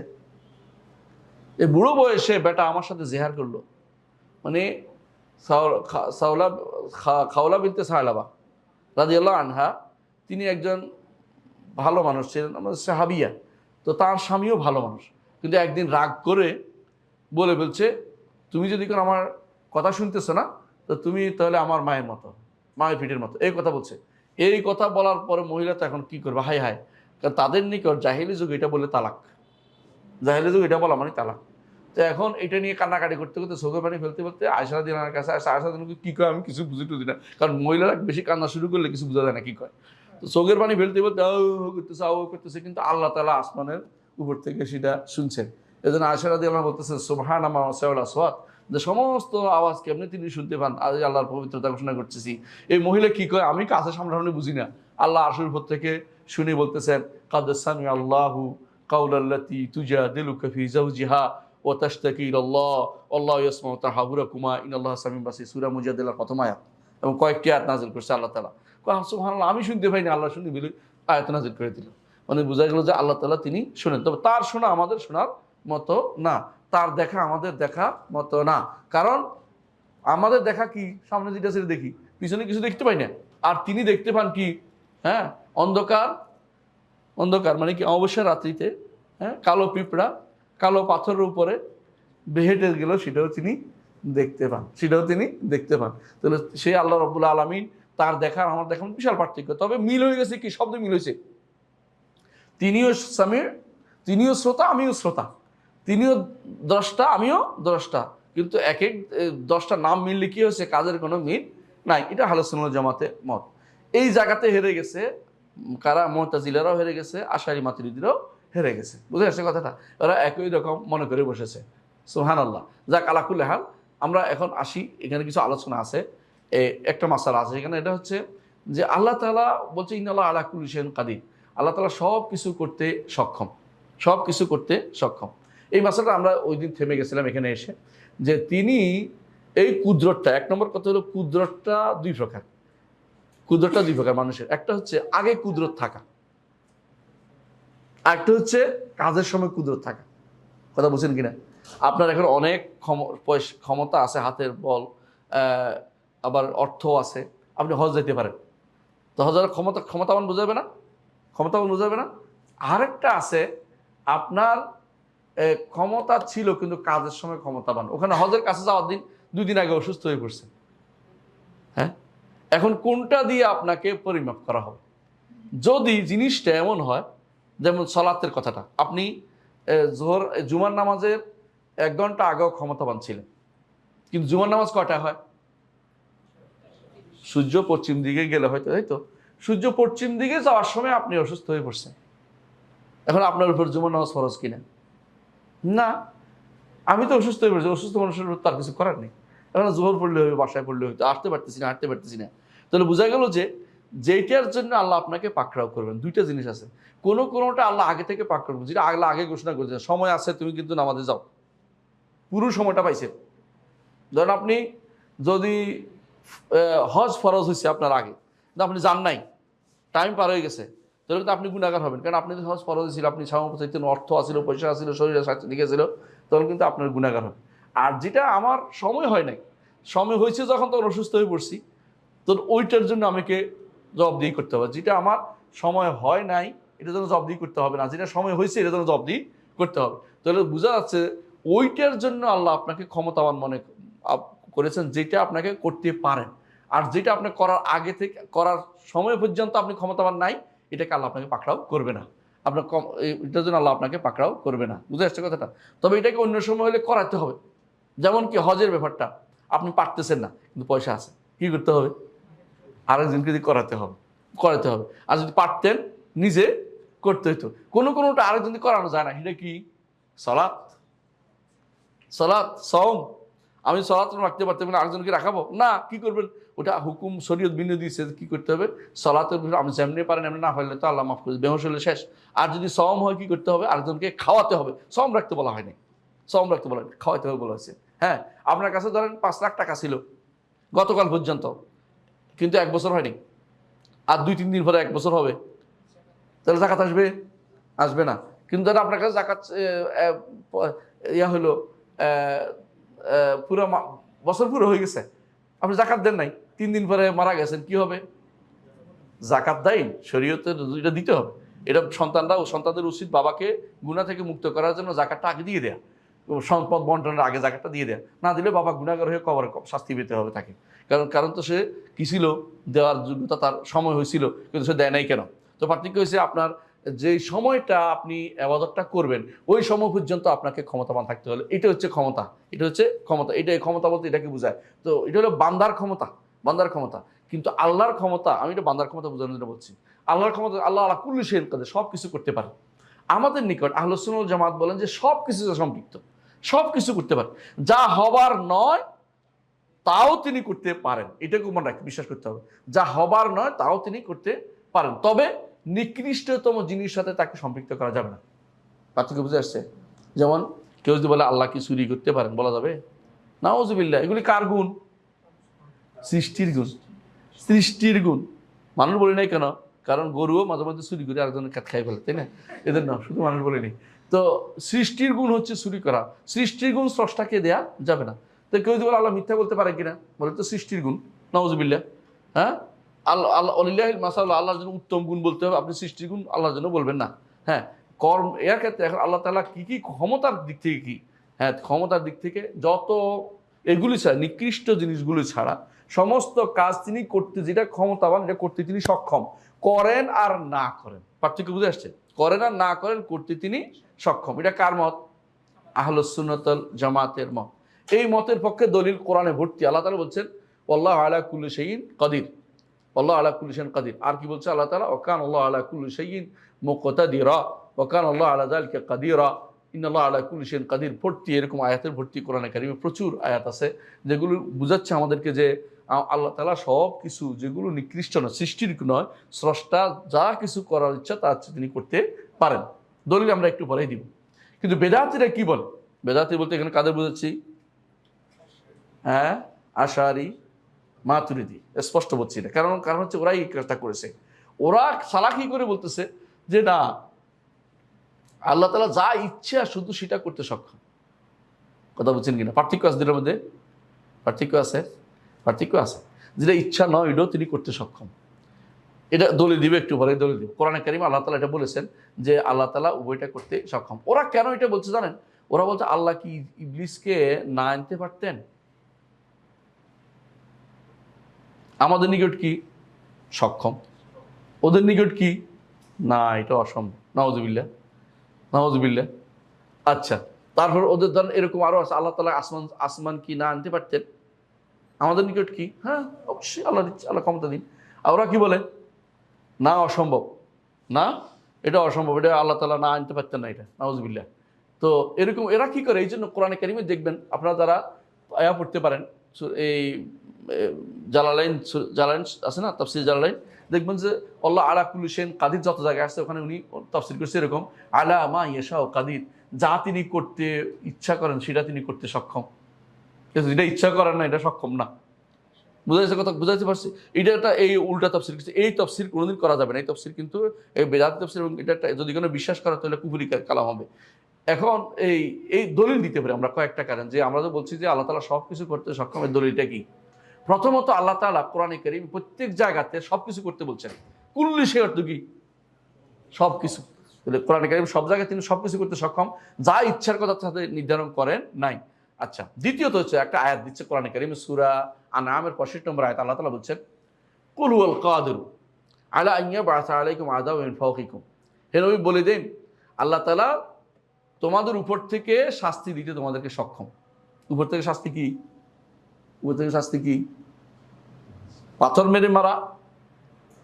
এই বুড়ো বয়সে বেটা আমার সাথে জেহার করলো, মানে খাওলা বিনতে সায়লাবা রাদিয়াল্লাহু আনহা, তিনি একজন ভালো মানুষ ছিলেন, আমাদের সাহাবিয়া। তো তার স্বামীও ভালো মানুষ, কিন্তু একদিন রাগ করে বলে বলছে, তুমি যদি কোনো আমার কথা শুনতেছো না, তো তুমি তাহলে আমার মায়ের মতো, মায়ের পিঠের মতো, এই কথা বলছে। এই কথা বলার পরে মহিলা তো এখন কী করবে? হায় হায়, কারণ তাদের নিকট জাহিলি যুগ এটা বলে তালাক, জাহিলি যুগ এটা বলা মানে তালাক। তো এখন এটা নিয়ে কান্নাকাটি করতে করতে, চোখের পানি ফেলতে ফেলতে আয়েশা রাদিয়াল্লাহু আনহার কাছে আসে। আয়েশা রাদিয়াল্লাহু আনহা কী কয় আমি কিছু বুঝি টুঝি না, কারণ মহিলারা বেশি কান্না শুরু করলে কিছু বোঝা যায় না কী কয়। তো চোখের পানি ফেলতে ফেলতে করতেছে, করতেছে, কিন্তু আল্লাহ তাআলা আসমানের উপর থেকে সেটা শুনছেন। এই জন্য আয়েশা রাদিয়াল্লাহু আনহা বলতেছে সুবহানাল্লাহি ওয়া সাওয়াল আসওয়াত, যে সমস্ত আওয়াজ কেমনি তিনি শুনতে পান, আজ আল্লাহর পবিত্রতা ঘোষণা করতেছি। এই মহিলা কি কয় আমি কাছে সামনাসামনি বুঝি না, আল্লাহ আরশের উপর থেকে শুনে বলতেছেন কাদ সামিআ আল্লাহু কাওলাল্লাতী তুজাদিলুকা ফি যাওজিহা ওয়া তাশতাকি ইলাল্লাহ আল্লাহু ইয়াসমাউ তাহাবুরাকুমা ইন্নাল্লাহা সামিউন বাসীর, সূরা মুজাদিলার প্রথম আয়াত, এবং কয়েকটি আয়াত নাযিল করছে আল্লাহ তাআলা। সুবহানাল্লাহ, আমি শুনতে পাইনি, আল্লাহ শুনে বলে আয়াত নাযিল করে দিল। মানে বোঝা গেল যে আল্লাহ তাআলা তিনি শুনেন, তবে তার শোনা আমাদের শোনার মতো না, তার দেখা আমাদের দেখা মতো না। কারণ আমাদের দেখা কি, সামনে যেটা সেটা দেখি, পিছনে কিছু দেখতে পাই না। আর তিনি দেখতে পান কি? হ্যাঁ, অন্ধকার, অন্ধকার মানে কি অবশ্যই রাত্রিতে, হ্যাঁ, কালো পিঁপড়া কালো পাথরের উপরে হেঁটে গেল, সেটাও তিনি দেখতে পান, সেটাও তিনি দেখতে পান। তাহলে সে আল্লাহ রাব্বুল আলামিন, তার দেখা আমার দেখা বিশাল পার্থক্য। তবে মিল হয়ে গেছে কি, শব্দ মিল হয়েছে। তিনিও সামির, তিনিও শ্রোতা, আমিও শ্রোতা, তিনিও দ্রষ্টা, আমিও দ্রষ্টা, কিন্তু এক এক দশটা নাম মিললে কি হয়েছে, কাজের কোনো মিল নাই। এটা আহলে সুন্নাত ওয়াল জামাতের মত। এই জায়গাতে হেরে গেছে কারা? মুতাজিলারাও হেরে গেছে, আশারি মাতুরিদিরাও হেরে গেছে। বুঝে আসছে কথাটা? ওরা একই রকম মনে করে বসেছে। সুবহানাল্লাহ। যাক, আলা কুল্লি হাল, আমরা এখন আসি, এখানে কিছু আলোচনা আছে, একটা মাসালা আছে এখানে। এটা হচ্ছে যে আল্লাহ তাআলা বলছে ইন্নাল্লাহা আলা কুল্লি শাইইন কাদির, আল্লাহ তাআলা সব কিছু করতে সক্ষম, সব কিছু করতে সক্ষম। এই মাসালাটা আমরা ওই দিন থেমে গেছিলাম এখানে এসে, যে তিনি এই কুদরতটা, এক নম্বর কথা হলো কুদরতটা দুই প্রকার। কুদরতটা দুই প্রকার মানুষের। একটা হচ্ছে আগে কুদরত থাকা, আর একটা হচ্ছে কাজের সময় কুদরত থাকা। কথা বলছেন কিনা? আপনার এখন অনেক ক্ষমতা আছে, হাতের বল, আবার অর্থ আছে, আপনি হজ যেতে পারেন, তো হজের ক্ষমতাবান বোঝাবে না? ক্ষমতাবান বোঝাবে না? আরেকটা আছে আপনার ক্ষমতা ছিল কিন্তু কাজের সময় ক্ষমতাবান, ওখানে হজের কাছে যাওয়ার দিন 2 দিন আগে অসুস্থ হয়ে পড়ছে। হ্যাঁ, এখন কোনটা দিয়ে আপনাকে পরিমাপ করা হবে? যদি জিনিসটা এমন হয়, যেমন সলাতের কথাটা, আপনি জুমার নামাজের 1 ঘন্টা আগেও ক্ষমতাবান ছিলেন, কিন্তু জুমার নামাজ কয়টায় হয়? সূর্য পশ্চিম দিকে গেলে হয়তো, তাই তো? সূর্য পশ্চিম দিকে যাওয়ার সময় আপনি অসুস্থ হয়ে পড়ছেন, এখন আপনার উপর জুমার নামাজ ফরজ কিনা? না, আমি তো অসুস্থ হয়ে পড়ছি, অসুস্থ মানুষের উপর তার কিছু করার নেই। এখন জোহর পড়লে হবে, বাসায় পড়লে হয়তো, হাঁটতে পারতেছি না। তাহলে বোঝা গেল যে যেইটার জন্য আল্লাহ আপনাকে পাকড়াও করবেন, দুইটা জিনিস আছে। কোনোটা আল্লাহ আগে থেকে পাকড়াও করবেন, যেটা আল্লাহ আগে ঘোষণা করেছেন, সময় আছে, তুমি কিন্তু নামাজে যাও, পুরো সময়টা পাইছে। ধরেন আপনি যদি হজ ফরজ হয়েছে আপনার আগে, কিন্তু আপনি যান নাই, টাইম পার হয়ে গেছে, তাহলে কিন্তু আপনি গুণাগার হবেন। কারণ আপনি যদি হজ ফরজ ছিল, আপনি সামর্থ্য অর্থ আসছিল, পয়সা আসছিল, শরীরে স্বাস্থ্য লিখেছিল, তখন কিন্তু আপনার গুণাগার হবে। আর যেটা আমার সময় হয় নাই, সময় হয়েছে যখন তখন অসুস্থ হয়ে পড়ছি, তো ওইটার জন্য আমাকে জবাবদিহি করতে হবে। যেটা আমার সময় হয় নাই এটার জন্য জবাবদিহি করতে হবে না, যেটা সময় হয়েছে এটার জন্য জবাবদিহি করতে হবে। তাহলে বোঝা যাচ্ছে ওইটার জন্য আল্লাহ আপনাকে ক্ষমতাবান মনে করেছেন, যেটা আপনাকে করতে পারেন। আর যেটা আপনি করার আগে থেকে করার সময় পর্যন্ত আপনি ক্ষমতাবান নাই, এটাকে আল্লাহ আপনাকে পাকড়াও করবে না। আপনার এটার জন্য আল্লাহ আপনাকে পাকড়াও করবে না। বুঝে আসছে কথাটা? তবে এটাকে অন্য সময় হলে করাতে হবে। যেমন কি হজের ব্যাপারটা, আপনি পারতেছেন না কিন্তু পয়সা আছে, কি করতে হবে? আরেকজনকে দিয়ে করাতে হবে। আর যদি পারতেন নিজে করতে হইতো। কোনোটা আরেকজন দিয়ে করানো যায় না। সেটা কি? সলাৎ, সওম। আমি সলাৎ রাখতে পারতাম না, আরেকজনকে রাখাবো না? কি করবেন? ওটা হুকুম শরীয়ত বিন্দু দিয়েছে কি করতে হবে। সলাতের আপনি যেমনি পারেন এমনি, না পারলে তো আল্লাহ মাফ করে, বেহুশ হলে শেষ। আর যদি সওম হয় কি করতে হবে? আরেকজনকে খাওয়াতে হবে। সওম রাখতে বলা হয়নি, সওম রাখতে বলা হয়নি, খাওয়াতে হবে বলা হয়েছে। হ্যাঁ, আপনার কাছে ধরেন 5 লাখ টাকা ছিল গতকাল পর্যন্ত, কিন্তু 1 বছর হয়নি, আর 2-3 দিন পরে 1 বছর হবে, তাহলে জাকাত আসবে না। কিন্তু ধরেন আপনার কাছে জাকাত হলো পুরো বছর পুরো হয়ে গেছে, আপনি জাকাত দেন নাই, 3 দিন পরে মারা গেছেন, কি হবে? জাকাত দেয় শরীয়তের, এটা দিতে হবে। এটা সন্তানদের উচিত বাবাকে গুনাহ থেকে মুক্ত করার জন্য জাকাতটা আগে দিয়ে দেয়া, সম্পদ বন্টনের আগে জাকাতটা দিয়ে দেয়া। না দিলে বাবা গুনাহগার হয়ে কবরে শাস্তি পেতে হবে তাকে। কারণ তো সে কি ছিল, দেওয়ার যোগ্যতা তার সময় হয়েছিল, কিন্তু সে দেয় নাই কেন? তো পার্থক্য হয়েছে আপনার যে সময়টা আপনি ইবাদতটা করবেন, ওই সময় পর্যন্ত আপনাকে ক্ষমতাবান থাকতে হলে, এটা হচ্ছে ক্ষমতা। এটা ক্ষমতা বলতে এটাকে বোঝায়। তো এটা হলো বান্দার ক্ষমতা। কিন্তু আল্লাহর ক্ষমতা, আমি এটা বান্দার ক্ষমতা বোঝানোর জন্য বলছি। আল্লাহর ক্ষমতা, আল্লাহ আলা কুল্লি শাইইন কাদির, সব কিছু করতে পারে। আমাদের নিকট আহলুস সুন্নাহ ওয়াল জামাত বলেন যে সব কিছু সম্পৃক্ত, সব কিছু করতে পারে। যা হবার নয় তাও তিনি করতে পারেন, এটাকে মনে রাখতে বিশ্বাস করতে হবে। যা হবার নয় তাও তিনি করতে পারেন, তবে নিকৃষ্টতম জিনিসের সাথে তাকে সম্পৃক্ত করা যাবে না। পার্থক্য বুঝে আসছে? যেমন কেউ যদি বলে আল্লাহ কি চুরি করতে পারেন, বলা যাবে? নাউজুবিল্লাহ। এগুলি কার গুণ? সৃষ্টির গুণ। মানুষ বলি নাই কেন? কারণ গরুও মাঝে মাঝে চুরি করে আরেকজনের কাঠ খাই ফেলে, তাই না? এদের না, শুধু মানুষ বলিনি। তো সৃষ্টির গুণ হচ্ছে চুরি করা। সৃষ্টির গুণ স্রষ্টাকে দেয়া যাবে না। তো কেউ যদি বলে আল্লাহ মিথ্যা বলতে পারে কিনা, বলে তো সৃষ্টির গুণ। নাউজুবিল্লাহ। হ্যাঁ, আল্লাহর জন্য উত্তম গুণ বলতে হবে, আপনি সৃষ্টির গুণ আল্লাহর জন্য বলবেন না। হ্যাঁ, কর্ম এর ক্ষেত্রে এখন আল্লাহ তাআলা কি ক্ষমতার দিক থেকে কি, হ্যাঁ ক্ষমতার দিক থেকে যত এগুলি ছাড়া, নিকৃষ্ট জিনিসগুলি ছাড়া সমস্ত কাজ তিনি করতে, যেটা ক্ষমতাবান এটা করতে তিনি সক্ষম, করেন আর না করেন। পার্থক্য বুঝে আসছে? করেন আর না করেন, করতে তিনি সক্ষম। এটা কার মত? আহলুস সুন্নাত ওয়াল জামাতের মত। এই মতের পক্ষে দলিল কোরআনে ভর্তি। আল্লাহ তাআলা বলছেন আল্লাহু আলা কুল্লি শাইইন কাদির, আল্লাহ আলা কুল্লি শাইইন কাদির। আর কি বলছে আল্লাহ তাআলা? ওয়া কানা আল্লাহু আলা কুল্লি শাইইন মুকতাদিরা ওয়া কানা আল্লাহু আলা যালিকা কাদিরা ইন্নাল্লাহা আলা কুল্লি শাইইন কাদির। ভর্তি এরকম আয়াতের ভর্তি কোরআনে কারিমে প্রচুর আয়াত আছে, যেগুলো বুঝাচ্ছে আমাদেরকে যে আল্লাহ তাআলা সব কিছু, যেগুলো নিকৃষ্ট নয়, সৃষ্টির নয়, স্রষ্টা যা কিছু করার ইচ্ছা তা তিনি করতে পারেন। দলিল আমরা একটু পরেই দিব। কিন্তু বেদাতীরা কি বলে? বেদাতী বলতে এখানে কাদের বোঝাচ্ছি? হ্যাঁ, আশারি, মাতুরিদি, স্পষ্ট বলছি না, কারণ হচ্ছে ওরাই এই কাজটা করেছে। ওরা চালাকি করে বলতেছে যে না, আল্লাহ তাআলা যা ইচ্ছা শুধু সেটা করতে সক্ষম। কথা বলছেন কিনা? পার্থক্য আছে দুটোর মধ্যে, পার্থক্য আছে, পার্থক্য আছে। যেটা ইচ্ছা নয় এটাও তিনি করতে সক্ষম। এটা দলিল দিবে, একটু পরে দলিল দিবে। কোরআনে কারিমে আল্লাহ তাআলা এটা বলেছেন যে আল্লাহ তাআলা উভয়টা করতে সক্ষম। ওরা কেন এটা বলছে জানেন? ওরা বলছে আল্লাহ কি ইবলিসকে না আনতে পারতেন? আমাদের নিকট কি সক্ষম, ওদের নিকট কি না, এটা অসম্ভব। নাউজুবিল্লাহ, নাউজুবিল্লাহ। আচ্ছা, তারপর ওদের ধরেন এরকম আরো আছে, আল্লাহ তাআলা আসমান কি না আনতে পারতেন? আমাদের নিকট কি, হ্যাঁ অবশ্যই আল্লাহ দিচ্ছে, আল্লাহ ক্ষমতা দিন। আর ওরা কি বলে? না, অসম্ভব, না এটা অসম্ভব, এটা আল্লাহ তাআলা না আনতে পারতেন না, এটা নাউজুবিল্লাহ। তো এরকম এরা কি করে? এই জন্য কোরআনে কারিমে দেখবেন আপনারা যারা আয়া পড়তে পারেন, এই জালালাইন, জালালাইন আছে না, তাফসির জালালাইন, দেখবেন যে আল্লাহ আলা কুল্লি শাইইন কাদির যত জায়গায় আসছে ওখানে উনি তাফসির করছে এরকম, আলা মা ইয়াশাউ কাদির, যা তিনি করতে ইচ্ছা করেন সেটা তিনি করতে সক্ষম। যেটা ইচ্ছা করেন না এটা সক্ষম না। বুঝাইছে কথা? বুঝাইতে পারছি? এটা একটা এই উল্টা তফসির করছে। এই তফসির কোনোদিন করা যাবে না। এই তফসির কিন্তু এই বেদাত তফসির, এবং এটা যদি কোনো বিশ্বাস করা তাহলে কুফরি কালাম হবে। এখন এই এই দলিল দিতে পারি আমরা কয়েকটা কারণ, যে আমরা তো বলছি যে আল্লাহ তাআলা সব কিছু করতে সক্ষম। এর দলিলটা কি? প্রথমত আল্লাহ তাআলা কোরআনে কারীম প্রত্যেক জায়গাতে সব কিছু করতে বলছেন। কুল্লি সে অর্থ কি? সব কিছু। কোরআনে কারীম সব জায়গায় তিনি সব কিছু করতে সক্ষম, যা ইচ্ছার কথা তাদের নির্ধারণ করেন নাই। আচ্ছা, দ্বিতীয়ত হচ্ছে একটা আয়াত দিচ্ছে কোরআনে কারীমে, সূরা আনআমের 65 নম্বর আয়াত। আল্লাহ তাআলা বলছেন কুল হুয়াল কাদিরু আলা আন ইয়াবআসা আলাইকুম আযাবাম মিন ফাওকিকুম। হে নবী বলে দেন আল্লাহ তাআলা তোমাদের উপর থেকে শাস্তি দিতে তোমাদেরকে সক্ষম। উপর থেকে শাস্তি কি? উপর থেকে শাস্তি কি? পাথর মেরে মারা।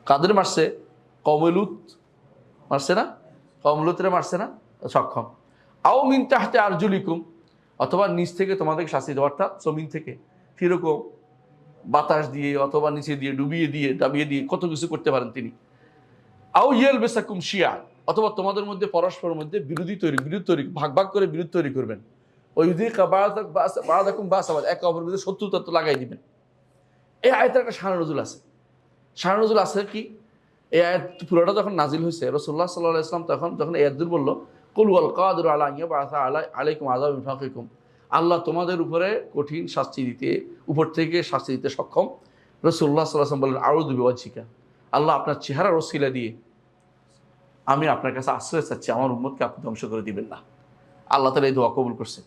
কাদের মারছে? কওমে লূত মারছে না? কওমে লূতরে মারছে না? সক্ষম। আও মিন তাহতি আরজুলিকুম, অথবা নিচ থেকে তোমাদেরকে শাস্তি দেওয়া, অর্থাৎ জমিন থেকে কিরকম বাতাস দিয়ে অথবা নিচে দিয়ে ডুবিয়ে দিয়ে দাবিয়ে দিয়ে কত কিছু করতে পারেন তিনি। আও ইয়ালবিসাকুম শিয়া, অথবা তোমাদের মধ্যে পরস্পরের মধ্যে বিরোধ তৈরি, ভাগ ভাগ করে বিরোধ তৈরি করবেন। ওইদিকে বাদাকুম বাসাবাদ, একে অপরের মধ্যে শত্রুতা তো লাগাই দিবেন। এই আয়াতের একটা শান নজুল আছে। শান নজুল আছে কি? এই আয়াত পুরোটা যখন নাজিল হয়েছে, রাসূলুল্লাহ সাল্লাল্লাহু আলাইহি ওয়াসাল্লাম যখন এই আয়াতগুলো বলল, কুল ওয়াল কাদিরু আলা আন ইয়াবআসা আলাইকুম আযাবাম মিন ফাওকিকুম, আল্লাহ তোমাদের উপরে কঠিন শাস্তি দিতে, উপর থেকে শাস্তি দিতে সক্ষম। রাসূলুল্লাহ সাল্লাল্লাহু আলাইহি ওয়াসাল্লাম বললেন আউযু বিওয়াজহিকা, আল্লাহ আপনার চেহারার ওসিলা দিয়ে আমি আপনার কাছে আশ্রয় চাচ্ছি, আমার উম্মতকে আপনি ধ্বংস করে দিবেন না। আল্লাহ তাআলা এই দোয়া কবুল করছে।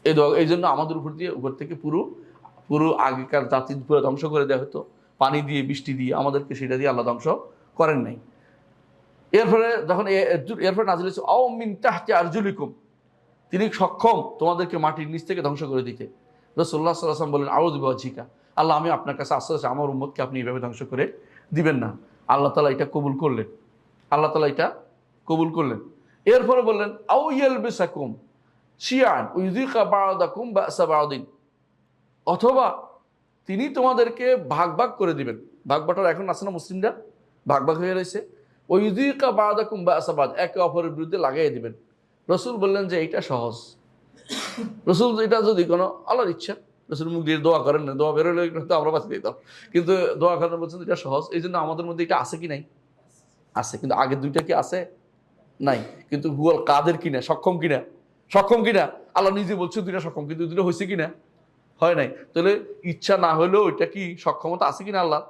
এই দোয়া এই জন্য আমাদের উপর থেকে পুরো আগেকার জাতি পুরো ধ্বংস করে দেওয়া হতো, পানি দিয়ে বৃষ্টি দিয়ে, আমাদেরকে সেটা দিয়ে আল্লাহ ধ্বংস করেন নাই। এরপরে নাজিল হয়েছে আও মিন তাহতি আরজুলিকুম, তিনি সক্ষম তোমাদেরকে মাটির নিচ থেকে ধ্বংস করে দিতে। রাসূলুল্লাহ সাল্লাল্লাহু আলাইহি ওয়াসাল্লাম বলেন আউযু বিওয়াজহিকা, আল্লাহ আমি আপনার কাছে আশ্রয় চাচ্ছি, আমার উম্মতকে আপনি এইভাবে ধ্বংস করে দিবেন না। আল্লাহ তাআলা এটা কবুল করলেন। আল্লাহ তাআলা এটা কবুল করলেন। এরপরে বললেন আও ইয়ালবিসাকুম শিয়ান ওয়ায়ুযিকা বা'দাকুম বা'সা বা'দিন, অথবা তিনি তোমাদেরকে ভাগ ভাগ করে দিবেন। ভাগ বাটোয়ারা এখন আছে না, মুসলিমরা ভাগ ভাগ হয়ে রয়েছে। ওয়ায়ুযিকা বা'দাকুম বা'সা বা'দ, একে অপরের বিরুদ্ধে লাগাই দিবেন। রাসূল বললেন যে এইটা সহজ। রাসূল এটা যদি কোনো আল্লাহর ইচ্ছা, রাসূল মুখ দিয়ে দোয়া করেন না, দোয়া বেরোলে তো আমরা বাঁচিয়ে দিতাম, কিন্তু দোয়া করেন বলছেন এটা সহজ। এই জন্য আমাদের মধ্যে এটা আছে কি নাই? আছে। কিন্তু আগের দুইটা কি আছে? নাই। কিন্তু হুয়াল কাদের কিনা, সক্ষম কিনা? সক্ষম কিনা? আল্লাহ নিজে বলছে দুইটা সক্ষম, কিন্তু দুইটা হয়েছে কিনা? হয় নাই। তাহলে ইচ্ছা না হলেও এটা কি সক্ষমতা আছে কিনা? আল্লাহ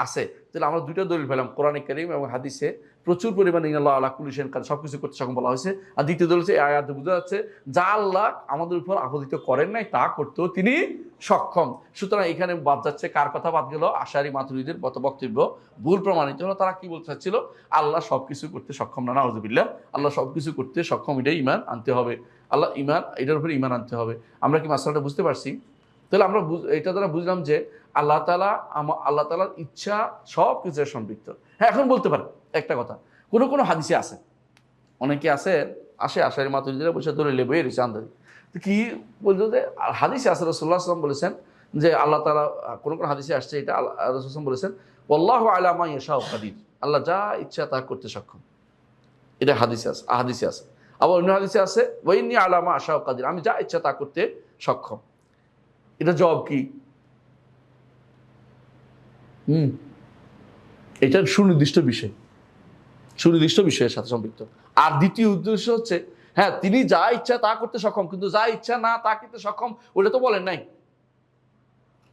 আছে। তাহলে আমরা দুইটা দলিল পেলাম, কোরআনে কারীম এবং হাদিসে প্রচুর পরিমাণে ইন্নাল্লাহ আলা কুল্লি শাইইন কাদির, সবকিছু করতে সক্ষম বলা হয়েছে। আর দ্বিতীয় দলিল হচ্ছে এই আয়াতে বোঝা যাচ্ছে যা আল্লাহ আমাদের উপর আপতিত করেন নাই তা করতেও তিনি সক্ষম। সুতরাং এখানে বাদ যাচ্ছে, কার কথা বাদ গেল? আশারি মাতুরিদের বক্তব্য ভুল প্রমাণিত হলো। তারা কি বলতে চাচ্ছিল? আল্লাহ সবকিছু করতে সক্ষম না, নাউযুবিল্লাহ। আল্লাহ সবকিছু করতে সক্ষম, এটাই ঈমান আনতে হবে। আল্লাহ ঈমান, এটার উপরে ঈমান আনতে হবে। আমরা কি মাসআলাটা বুঝতে পারছি? তাহলে আমরা এটা দ্বারা বুঝলাম যে আল্লাহ তাআলার ইচ্ছা সব কিছুর সম্পৃক্ত। হ্যাঁ, এখন বলতে পারেন একটা কথা, কোনো হাদিসে আছে, অনেকে আশারি মাতুরিদিরা বসে দলিলে বইয়ে রয়েছে আন্দাজি। তো কি বলতো যে হাদিসে আছে, রাসূলুল্লাহ সাল্লাল্লাহু আলাইহি ওয়াসাল্লাম বলেছেন যে আল্লাহ তাআলা কোনো হাদিসে আসছে, এটা রাসূলুল্লাহ সাল্লাল্লাহু আলাইহি ওয়াসাল্লাম বলেছেন ওয়াল্লাহু আলা মা ইয়াশাউ কাদির, আল্লাহ যা ইচ্ছা তা করতে সক্ষম। এটা হাদিসে আছে। আবার অন্য হাদিসে আছে ওয়া ইন্নী আলা মা আশাউ কাদির, আমি যা ইচ্ছা তা করতে সক্ষম। এটা জবাব কি? এটা সুনির্দিষ্ট বিষয়, সুনির্দিষ্ট বিষয়ের সাথে সম্পৃক্ত। আর দ্বিতীয় উদ্দেশ্য হচ্ছে, হ্যাঁ তিনি যা ইচ্ছা তা করতে সক্ষম, কিন্তু যা ইচ্ছা না তা করতে সক্ষম ওটা তো বলেন নাই।